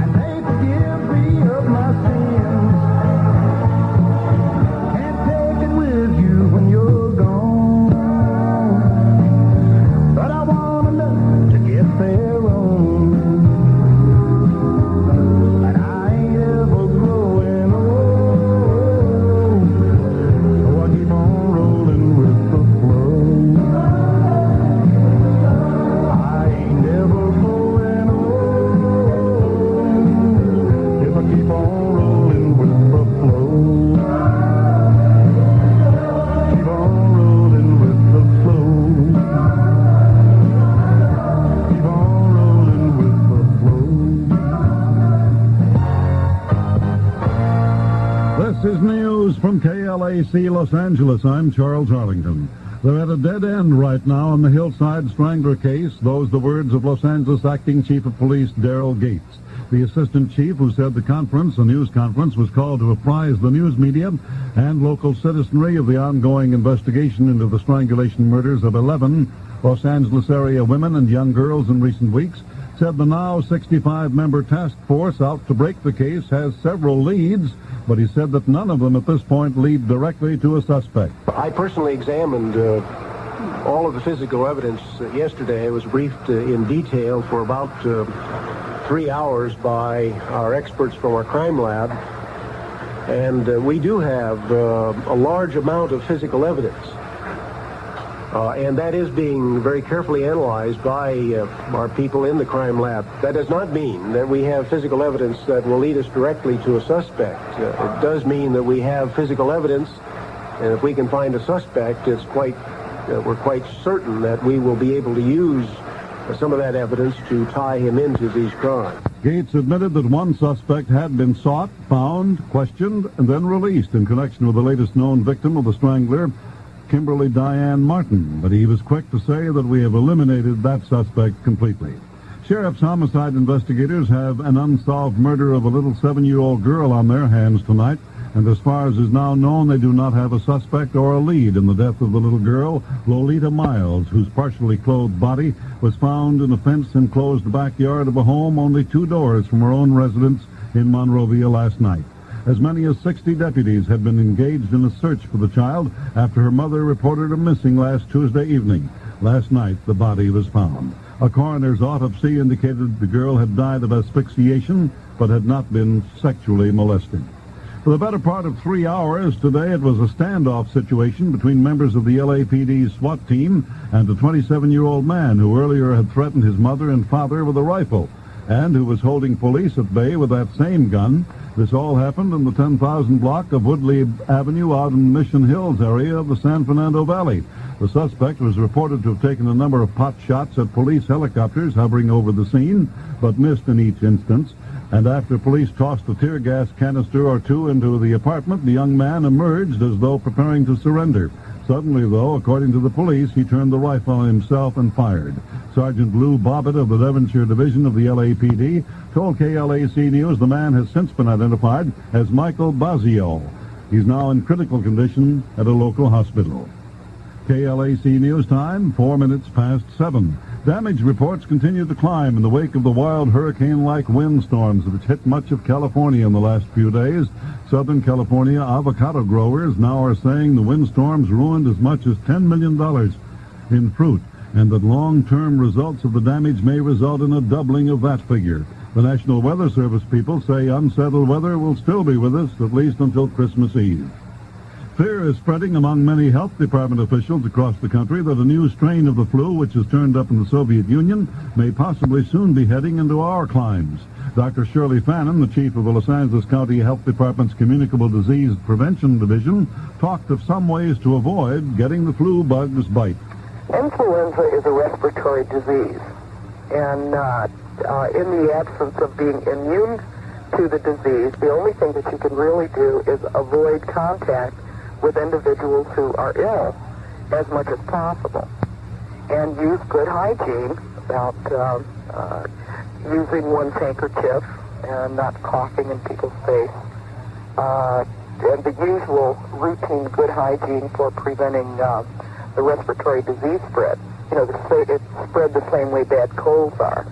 and they forgive me of my sins. Can't take it with you when you're gone, but I want enough to get there on. And I ain't ever growing old, so I keep on rolling with the flow. I ain't never growing old if I keep on rolling with the flow. Keep on rolling with the flow. Keep on rolling with the flow.
This is news from KLAC Los Angeles. I'm Charles Arlington. They're at a dead end right now in the Hillside Strangler case. Those the words of Los Angeles Acting Chief of Police Daryl Gates, the assistant chief who said the news conference, was called to apprise the news media and local citizenry of the ongoing investigation into the strangulation murders of 11 Los Angeles area women and young girls in recent weeks. Said the now 65-member task force out to break the case has several leads, but he said that none of them at this point lead directly to a suspect.
I personally examined all of the physical evidence yesterday. I was briefed in detail for about 3 hours by our experts from our crime lab, and we do have a large amount of physical evidence. And that is being very carefully analyzed by our people in the crime lab. That does not mean that we have physical evidence that will lead us directly to a suspect. It does mean that we have physical evidence, and if we can find a suspect, we're quite certain that we will be able to use some of that evidence to tie him into these crimes.
Gates admitted that one suspect had been sought, found, questioned, and then released in connection with the latest known victim of the Strangler, Kimberly Diane Martin, but he was quick to say that we have eliminated that suspect completely. Sheriff's homicide investigators have an unsolved murder of a little 7-year-old girl on their hands tonight, and as far as is now known, they do not have a suspect or a lead in the death of the little girl, Lolita Miles, whose partially clothed body was found in a fence-enclosed backyard of a home only 2 doors from her own residence in Monrovia last night. As many as 60 deputies had been engaged in a search for the child after her mother reported her missing last Tuesday evening. Last night, the body was found. A coroner's autopsy indicated the girl had died of asphyxiation, but had not been sexually molested. For the better part of 3 hours today, it was a standoff situation between members of the LAPD SWAT team and a 27-year-old man who earlier had threatened his mother and father with a rifle, and who was holding police at bay with that same gun. This all happened in the 10,000 block of Woodley Avenue out in Mission Hills area of the San Fernando Valley. The suspect was reported to have taken a number of pot shots at police helicopters hovering over the scene, but missed in each instance. And after police tossed a tear gas canister or two into the apartment, the young man emerged as though preparing to surrender. Suddenly, though, according to the police, he turned the rifle on himself and fired. Sergeant Lou Bobbitt of the Devonshire Division of the LAPD told KLAC News the man has since been identified as Michael Bazio. He's now in critical condition at a local hospital. KLAC News time, 4 minutes past 7. Damage reports continue to climb in the wake of the wild hurricane-like windstorms which hit much of California in the last few days. Southern California avocado growers now are saying the windstorms ruined as much as $10 million in fruit, and that long-term results of the damage may result in a doubling of that figure. The National Weather Service people say unsettled weather will still be with us at least until Christmas Eve. Fear is spreading among many health department officials across the country that a new strain of the flu, which has turned up in the Soviet Union, may possibly soon be heading into our climes. Dr. Shirley Fannin, the chief of the Los Angeles County Health Department's Communicable Disease Prevention Division, talked of some ways to avoid getting the flu bug's bite.
Influenza is a respiratory disease, and in the absence of being immune to the disease, the only thing that you can really do is avoid contact with individuals who are ill as much as possible, and use good hygiene about using one's handkerchief and not coughing in people's face, and the usual routine good hygiene for preventing the respiratory disease spread. You know, it's spread the same way bad colds are.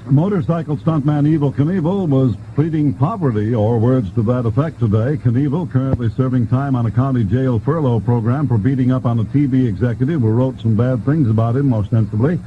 Motorcycle stuntman Evel Knievel was pleading poverty, or words to that effect, today. Knievel, currently serving time on a county jail furlough program for beating up on a TV executive who wrote some bad things about him, ostensibly,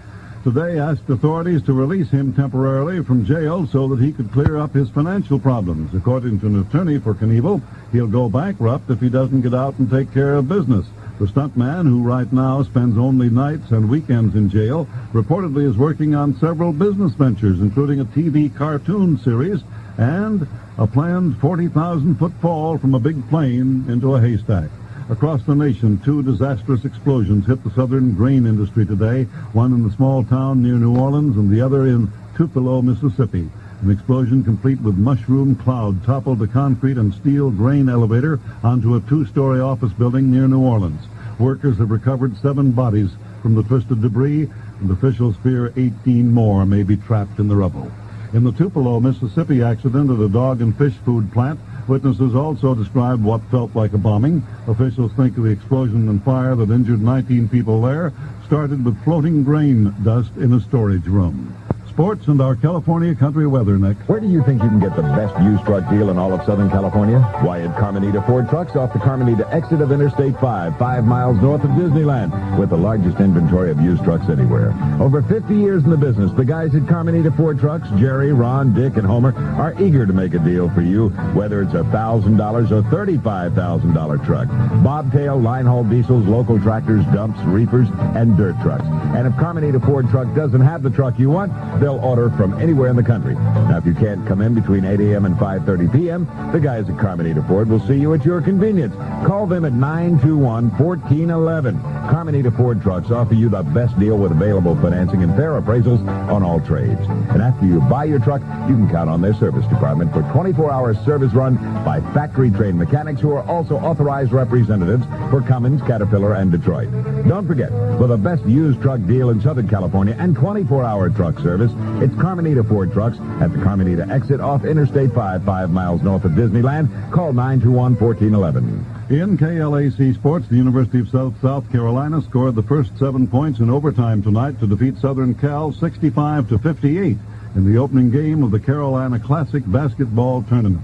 today asked authorities to release him temporarily from jail so that he could clear up his financial problems. According to an attorney for Knievel, he'll go bankrupt if he doesn't get out and take care of business. The stuntman, who right now spends only nights and weekends in jail, reportedly is working on several business ventures, including a TV cartoon series and a planned 40,000-foot fall from a big plane into a haystack. Across the nation, 2 disastrous explosions hit the southern grain industry today, one in the small town near New Orleans and the other in Tupelo, Mississippi. An explosion complete with mushroom cloud toppled the concrete and steel grain elevator onto a 2-story office building near New Orleans. Workers have recovered 7 bodies from the twisted debris, and officials fear 18 more may be trapped in the rubble. In the Tupelo, Mississippi accident at a dog and fish food plant, witnesses also described what felt like a bombing. Officials think the explosion and fire that injured 19 people there started with floating grain dust in a storage room. Sports and our California country weather, Nick.
Where do you think you can get the best used truck deal in all of Southern California? Why, at Carmenita Ford Trucks off the Carmenita exit of Interstate 5 miles north of Disneyland, with the largest inventory of used trucks anywhere. Over 50 years in the business, the guys at Carmenita Ford Trucks, Jerry, Ron, Dick, and Homer, are eager to make a deal for you, whether it's $1,000 or $35,000 truck. Bobtail, line haul diesels, local tractors, dumps, reefers, and dirt trucks. And if Carmenita Ford Truck doesn't have the truck you want, they'll order from anywhere in the country. Now, if you can't come in between 8 a.m. and 5:30 p.m., the guys at Carmenita Ford will see you at your convenience. Call them at 921-1411. Carmenita Ford Trucks offer you the best deal with available financing and fair appraisals on all trades. And after you buy your truck, you can count on their service department for 24-hour service run by factory-trained mechanics who are also authorized representatives for Cummins, Caterpillar, and Detroit. Don't forget, for the best used truck deal in Southern California and 24-hour truck service, it's Carmenita Ford Trucks at the Carmenita exit off Interstate 5 miles north of Disneyland. Call 921-1411.
In KLAC Sports, the University of South Carolina scored the first 7 points in overtime tonight to defeat Southern Cal 65-58. in the opening game of the Carolina Classic basketball tournament.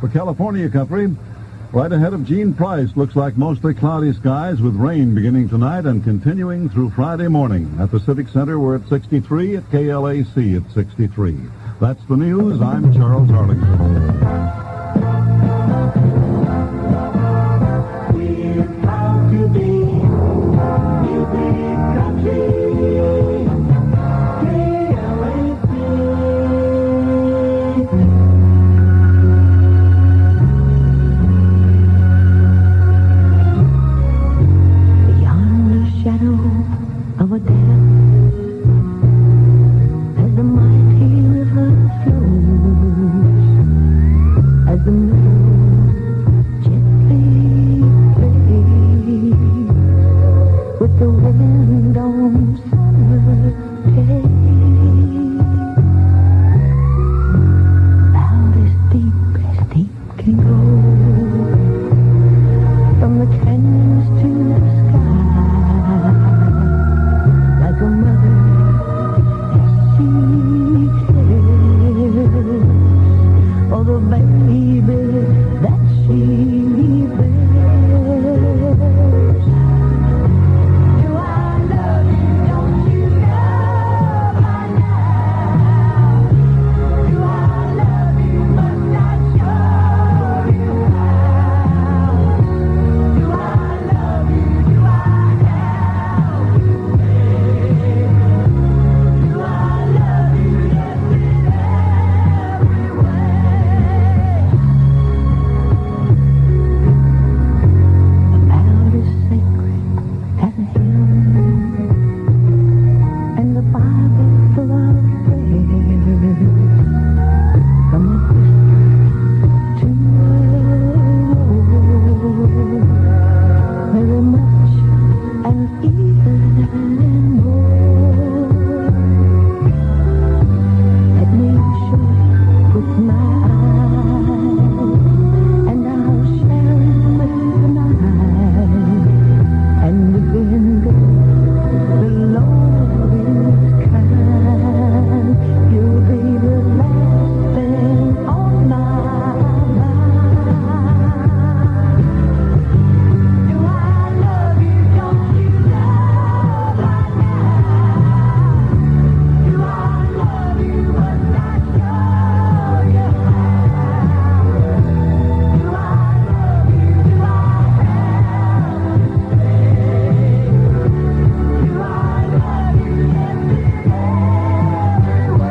For California Country, right ahead of Gene Price, looks like mostly cloudy skies with rain beginning tonight and continuing through Friday morning. At the Civic Center, we're at 63, at KLAC at 63. That's the news. I'm Charles Arlington.
We're proud to be music country. KLAC.
Beyond the shadow of a death, as the mighty river flows, as the meadow gently plays, with the wind on summer days, out as deep can go, from the canyons to the sky, like a mother as she cares for the baby that she bears. Do I love you? Don't you know by now? Do I love you? Must I show you how? Do I love you? Do I have to say? Do I love you? Yes, in every way. About as sacred as a hymn, and the Bible full of prayers, from a whisper to a roar, very much and even more. Let me show it with my eyes, and I'll share it with the night. And within the Lord is kind. You'll be the last thing on my mind. Do I love you? Don't you know by now? Do I love you? Must I show you how? Do I love you? Do I have to say? Do I love you? Yes, in every way. Do I love you? Don't you know by now? Do I love you? Must I show you how? Do I love you? Do I have to say? Do I love you? Yes, in every way. Do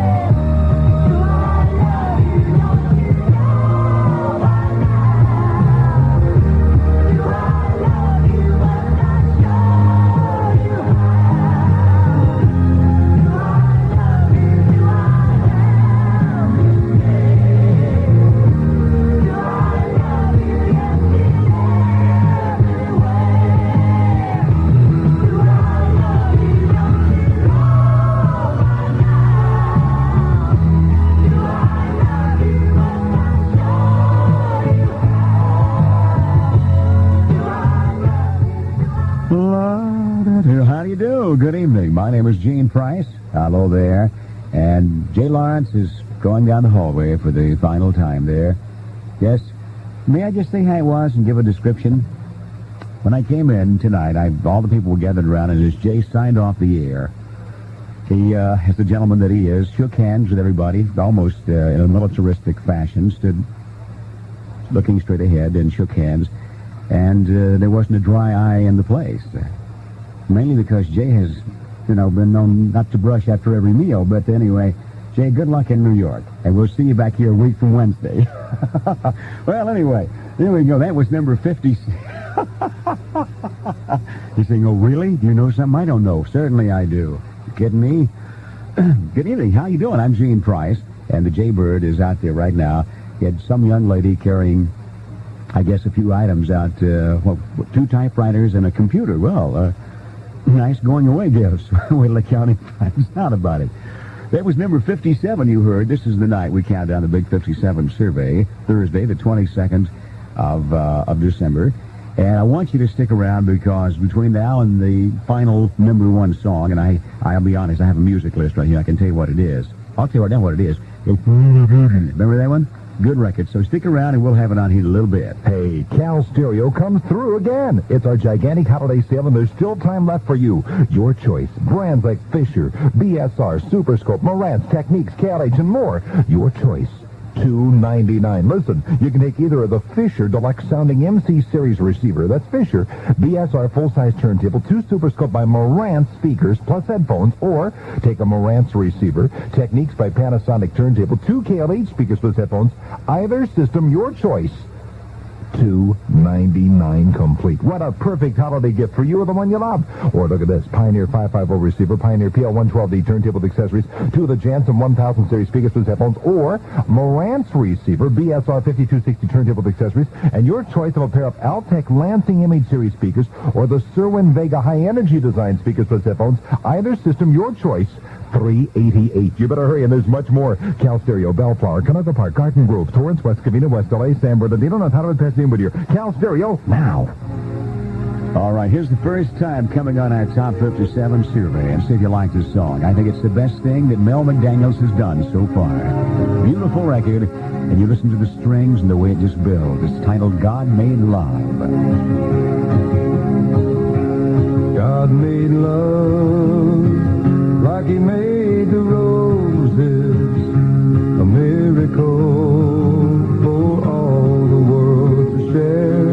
I love you? Don't you know by now? Do I love you? Must I show you how? Do I love you? Do I have to say? Do I love you? Yes, in every way.
How do you do? Good evening. My name is Gene Price. Hello there. And Jay Lawrence is going down the hallway for the final time there. Yes. May I just say how it was and give a description? When I came in tonight, all the people were gathered around, and as Jay signed off the air, he, as the gentleman that he is, shook hands with everybody, almost in a militaristic fashion, stood looking straight ahead and shook hands, and there wasn't a dry eye in the place. Mainly because Jay has, been known not to brush after every meal. But anyway, Jay, good luck in New York, and we'll see you back here a week from Wednesday. Well, anyway, there we go. That was number 50. You're saying, oh, really? Do you know something I don't know? Certainly I do. You kidding me? Good evening. How you doing? I'm Gene Price, and the Jaybird is out there right now. He had some young lady carrying, I guess, a few items out, 2 typewriters and a computer. Well, nice going-away gifts. Wait till the county finds out about it. That was number 57 you heard. This is the night we count down the Big 57 survey, Thursday, the 22nd of December. And I want you to stick around because between now and the final #1 song, and I'll be honest, I have a music list right here. I can tell you what it is. I'll tell you right now what it is. Remember that one? Good record. So stick around and we'll have it on here in a little bit.
Hey, Cal Stereo comes through again. It's our gigantic holiday sale, and there's still time left for you. Your choice. Brands like Fisher, BSR, Superscope, Marantz, Techniques, KLAC, and more. Your choice. $2.99. Listen, you can take either of the Fisher Deluxe Sounding MC Series receiver, that's Fisher, BSR full-size turntable, 2 Superscope by Marantz speakers plus headphones, or take a Marantz receiver, Techniques by Panasonic turntable, 2 KLAC speakers plus headphones, either system, your choice. $2.99 complete. What a perfect holiday gift for you or the one you love. Or look at this. Pioneer 550 receiver, Pioneer PL112D turntable with accessories, 2 of the Jansen 1000 series speakers with headphones, or Marantz receiver, BSR 5260 turntable with accessories, and your choice of a pair of Altec Lansing Image series speakers or the Serwin Vega high energy design speakers with headphones, either system, your choice. $388. You better hurry, and there's much more. Cal Stereo, Bellflower, Canoga Park, Garden Grove, Torrance, West Covina, West LA, San Bernardino, Notado, Pasadena, Whittier. Cal Stereo, now.
All right, here's the first time coming on our Top 57 survey, and see if you like this song. I think it's the best thing that Mel McDaniels has done so far. Beautiful record, and you listen to the strings and the way it just builds. It's titled God Made Love.
God made love like he made the roses, a miracle for all the world to share.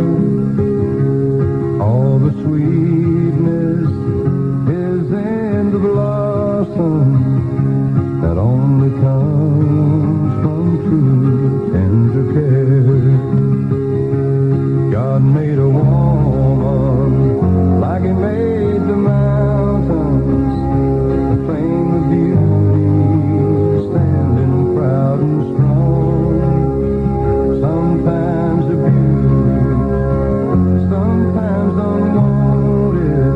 All the sweetness is in the blossom that only comes from true tender care. God made a woman like he made the mountains, a flame of beauty, standing proud and strong. Sometimes abused, sometimes unwanted,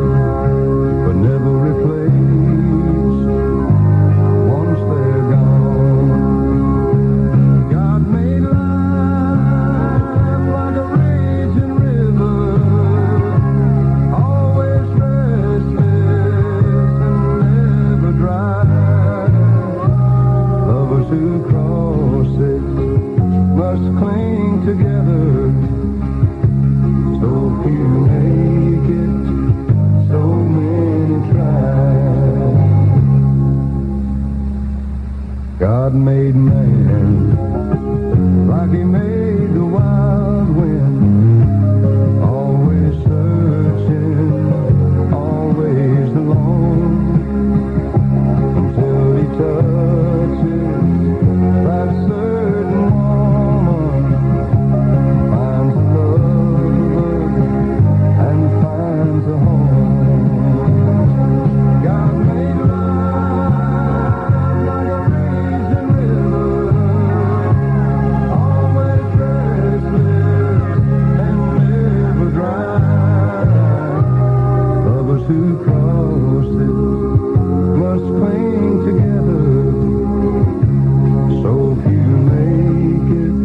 but never replaced once they're gone. God made life like a raging river, always restless and never dry. Lovers who cross it must cling together. So few make it, so many try. God made man like he made the wild wind, always searching, always alone, until he touches that certain woman, finds a lover and finds a home. God made love like a raging river, always restless and never dry. Lovers who cross it must cling together. So few make it,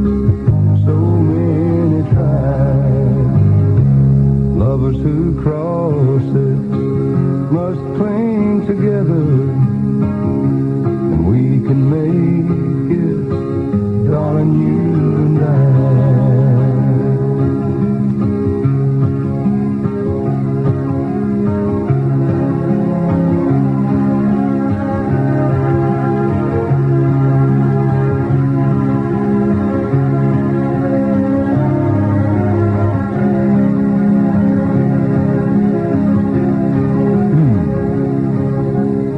so many try. Lovers who cross it must cling together, and we can make it, darling, you and I.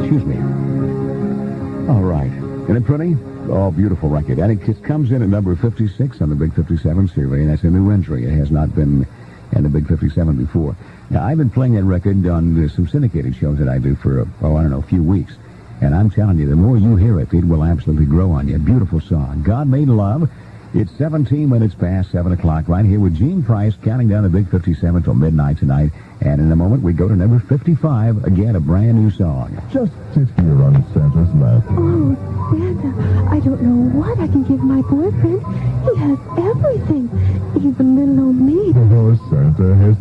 Excuse me. All right. Isn't it pretty? Oh, beautiful record. And it comes in at number 56 on the Big 57 survey, and that's a new entry. It has not been in the Big 57 before. Now, I've been playing that record on some syndicated shows that I do for, a few weeks. And I'm telling you, the more you hear it, it will absolutely grow on you. Beautiful song. God Made Love. It's 17 minutes past 7 o'clock right here with Gene Price counting down the Big 57 till midnight tonight. And in a moment, we go to number 55, again, a brand new song.
Just sit here on Santa's lap.
Oh, Santa, I don't know what I can give my boyfriend. He has everything, even little old me.
Oh, Santa has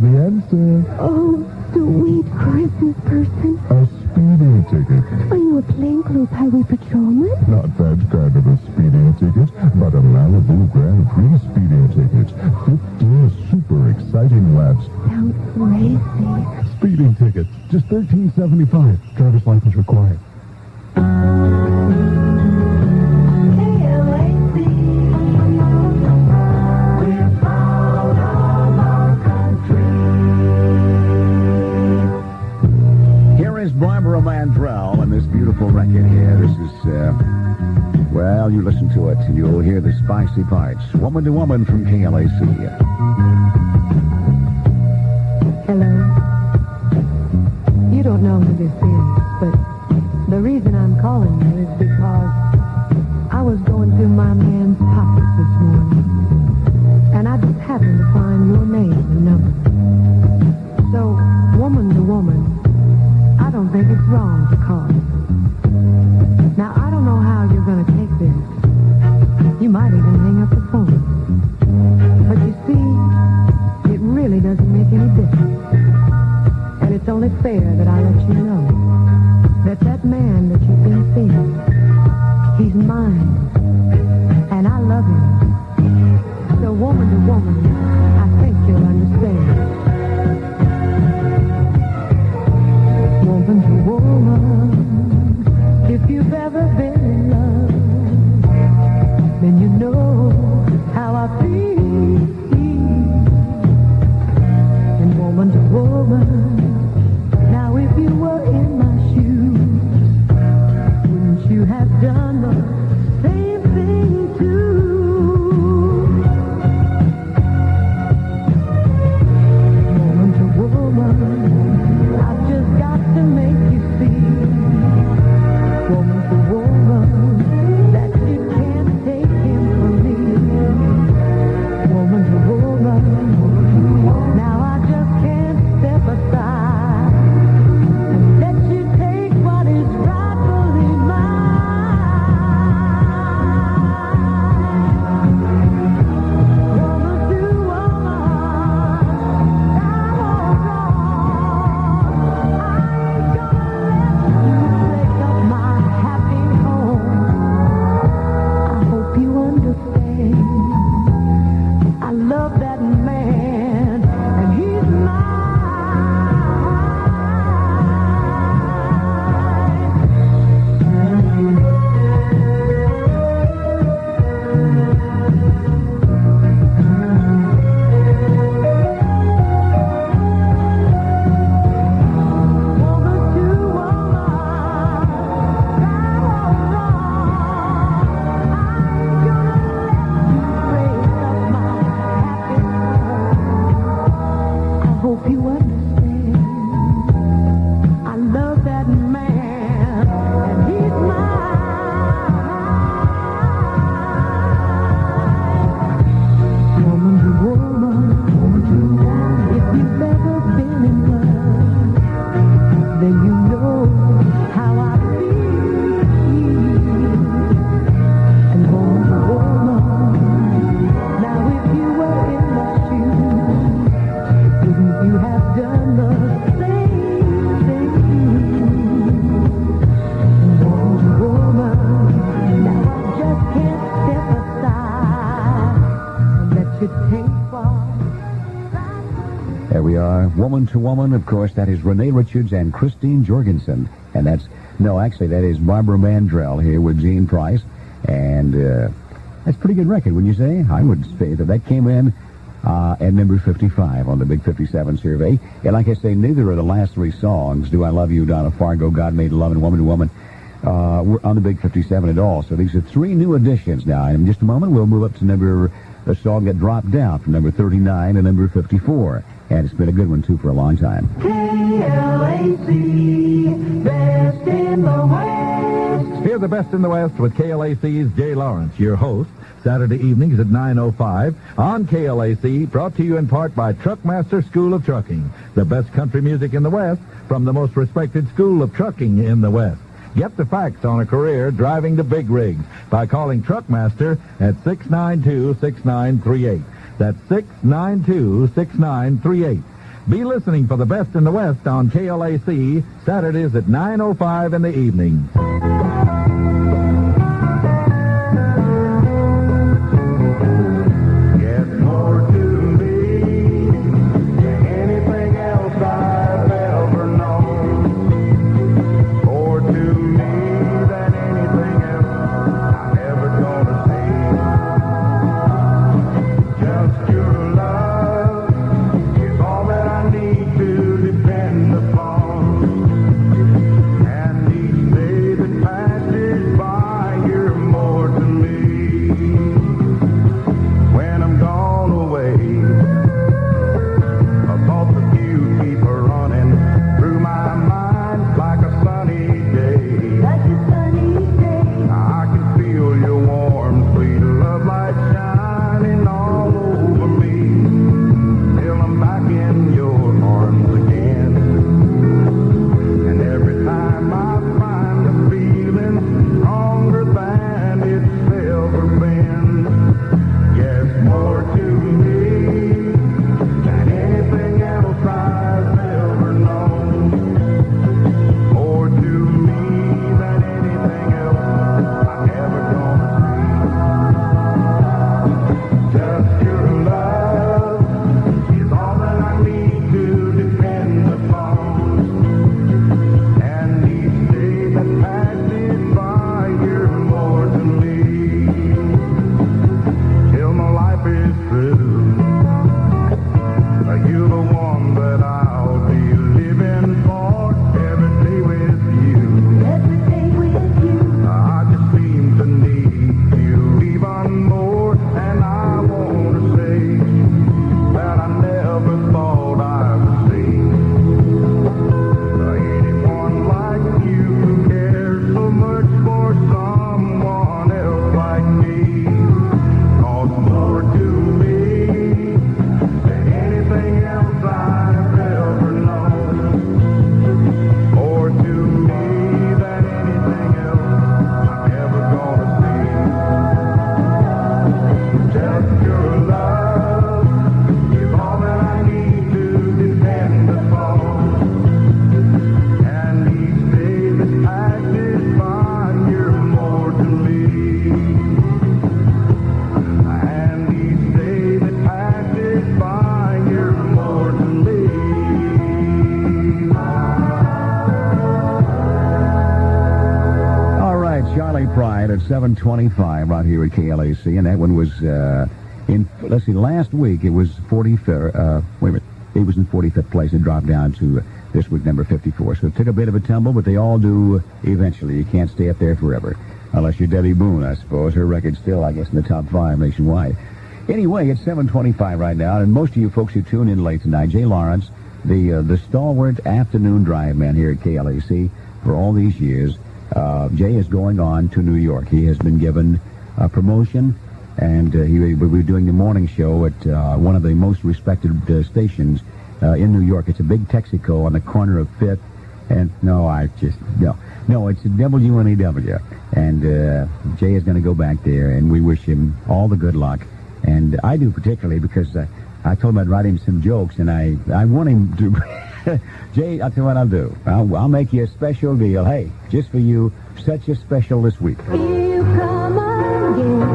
speeding ticket. Just $13.75. Driver's license required.
Here is Barbara Mandrell and this beautiful record here. This is, well, you listen to it and you'll hear the spicy parts. Woman to Woman from KLAC.
Hello. You don't know who this is, but the reason I'm calling you is because I was going through my man's pockets this morning, and I just happened to find your name and number. So, woman to woman, I don't think it's wrong to call you. Now, I don't know how you're going to take this. You might even hang up the phone. But you see, it really doesn't make any difference. And it's only fair that I let you know that that man that you've been seeing, he's mine. And I love him. So woman to woman, I think you'll understand. Woman to woman, if you've ever been in love, then you know how I feel. And woman to woman, now if you were in my shoes, wouldn't you have done the same thing too? Woman to woman, I've just got to make you see. Woman to woman, that you can't take him from me. Woman to woman, now I just can't step aside and let you take what is rightfully mine. Woman to woman, I'm all wrong. I ain't gonna let you break up my happy home. I hope you understand. I love that man, and he's mine. Woman to woman, I'm all wrong. I ain't gonna let you break up my happy home. I hope you understand. I love that man, and he's mine. Woman to woman, if you've ever been in love, then you know how I feel. And woman to woman, now if you were in my shoes, wouldn't you have done the same thing? And woman to woman, now I just can't step aside and let you take what.
There we are. Woman to Woman, of course, that is Renee Richards and Christine Jorgensen. And that is Barbara Mandrell here with Gene Price. And that's a pretty good record, wouldn't you say? I would say that came in at number 55 on the Big 57 survey. And like I say, neither of the last three songs, Do I Love You, Donna Fargo, God Made Love, and Woman to Woman, were on the Big 57 at all. So these are three new additions now. And in just a moment, we'll move up to a song that dropped down from number 39 to number 54. And it's been a good one, too, for a long time.
KLAC, best in the West.
Hear the Best in the West with KLAC's Jay Lawrence, your host, Saturday evenings at 9:05 on KLAC, brought to you in part by Truckmaster School of Trucking, the best country music in the West from the most respected school of trucking in the West. Get the facts on a career driving the big rigs by calling Truckmaster at 692-6938. That's 692-6938. Be listening for the Best in the West on KLAC, Saturdays at 9:05 in the evening.
Yes, more to me than anything else I've ever
Your love is all that I need to depend upon. And each day that passes by, you're more to me. And each day that passes by, you're more to me.
All right, Charlie Pride at 7:25 right here at KLAC, and that one was let's see, last week it was 45th. Wait a minute, it was in 45th place. It dropped down to this week number 54. So it took a bit of a tumble, but they all do eventually. You can't stay up there forever, unless you're Debbie Boone, I suppose. Her record's still, I guess, in the top 5 nationwide. Anyway, it's 7:25 right now, and most of you folks who tune in late tonight, Jay Lawrence, the stalwart afternoon drive man here at KLAC for all these years. Jay is going on to New York. He has been given a promotion, and he will be doing the morning show at one of the most respected stations in New York. It's a big Texaco on the corner of 5th, and no, it's WNEW. And Jay is going to go back there, and we wish him all the good luck. And I do particularly because I told him I'd write him some jokes, and I want him to... Jay, I'll tell you what I'll do. I'll make you a special deal. Hey, just for you, such a special this week.
You come again.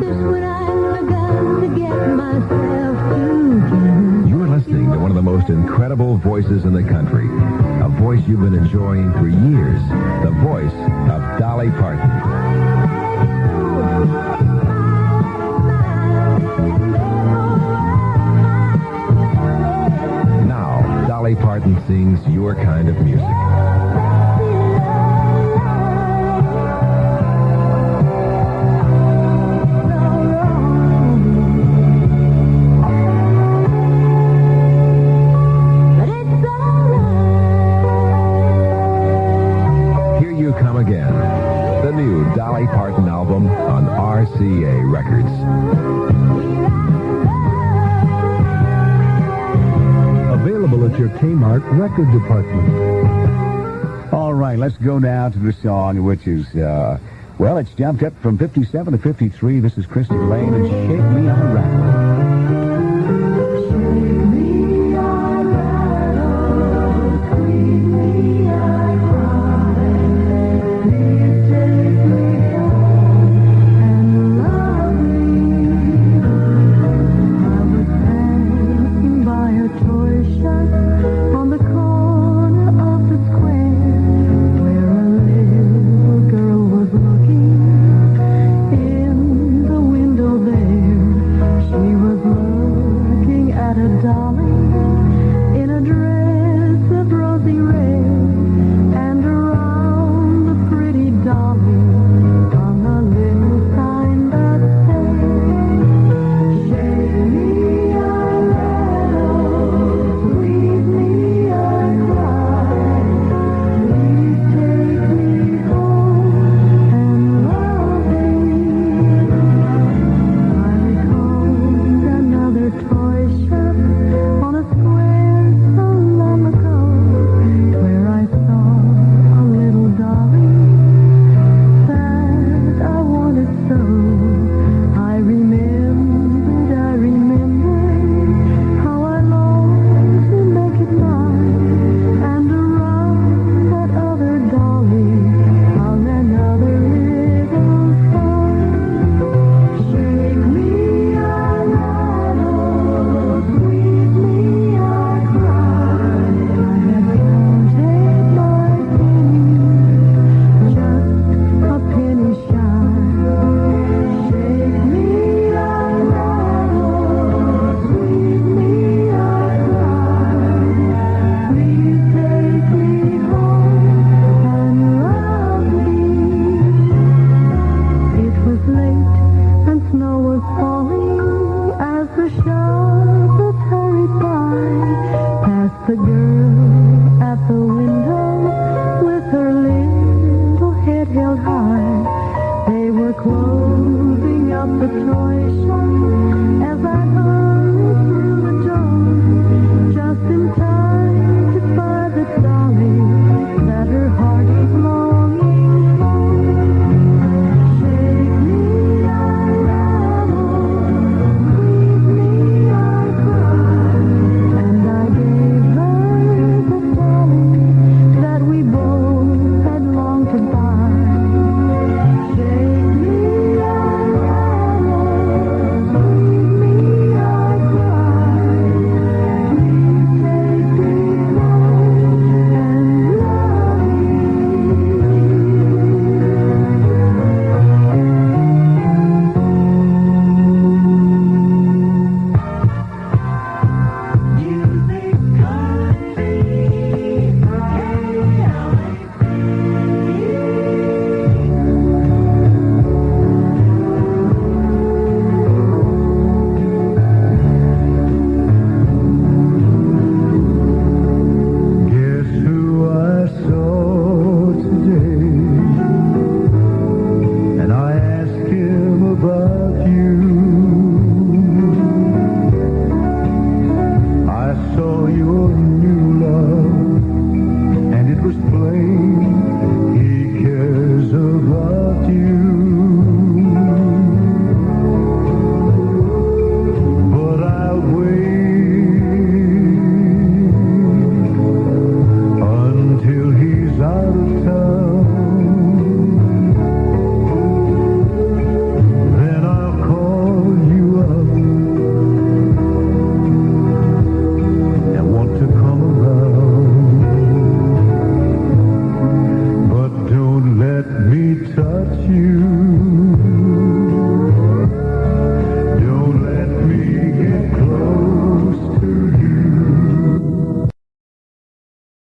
Just when I've begun to get myself together.
You're listening to one of the most incredible voices in the country. A voice you've been enjoying for years. The voice of Dolly Parton. Now, Dolly Parton sings your kind of music. Here You Come Again, the new Dolly Parton album on RCA Records.
Available at your Kmart record department.
All right, let's go now to the song, which is, well, it's jumped up from 57 to 53. This is Christy Lane and Shake Me on Rattle.
Closing up the toy shop as I heard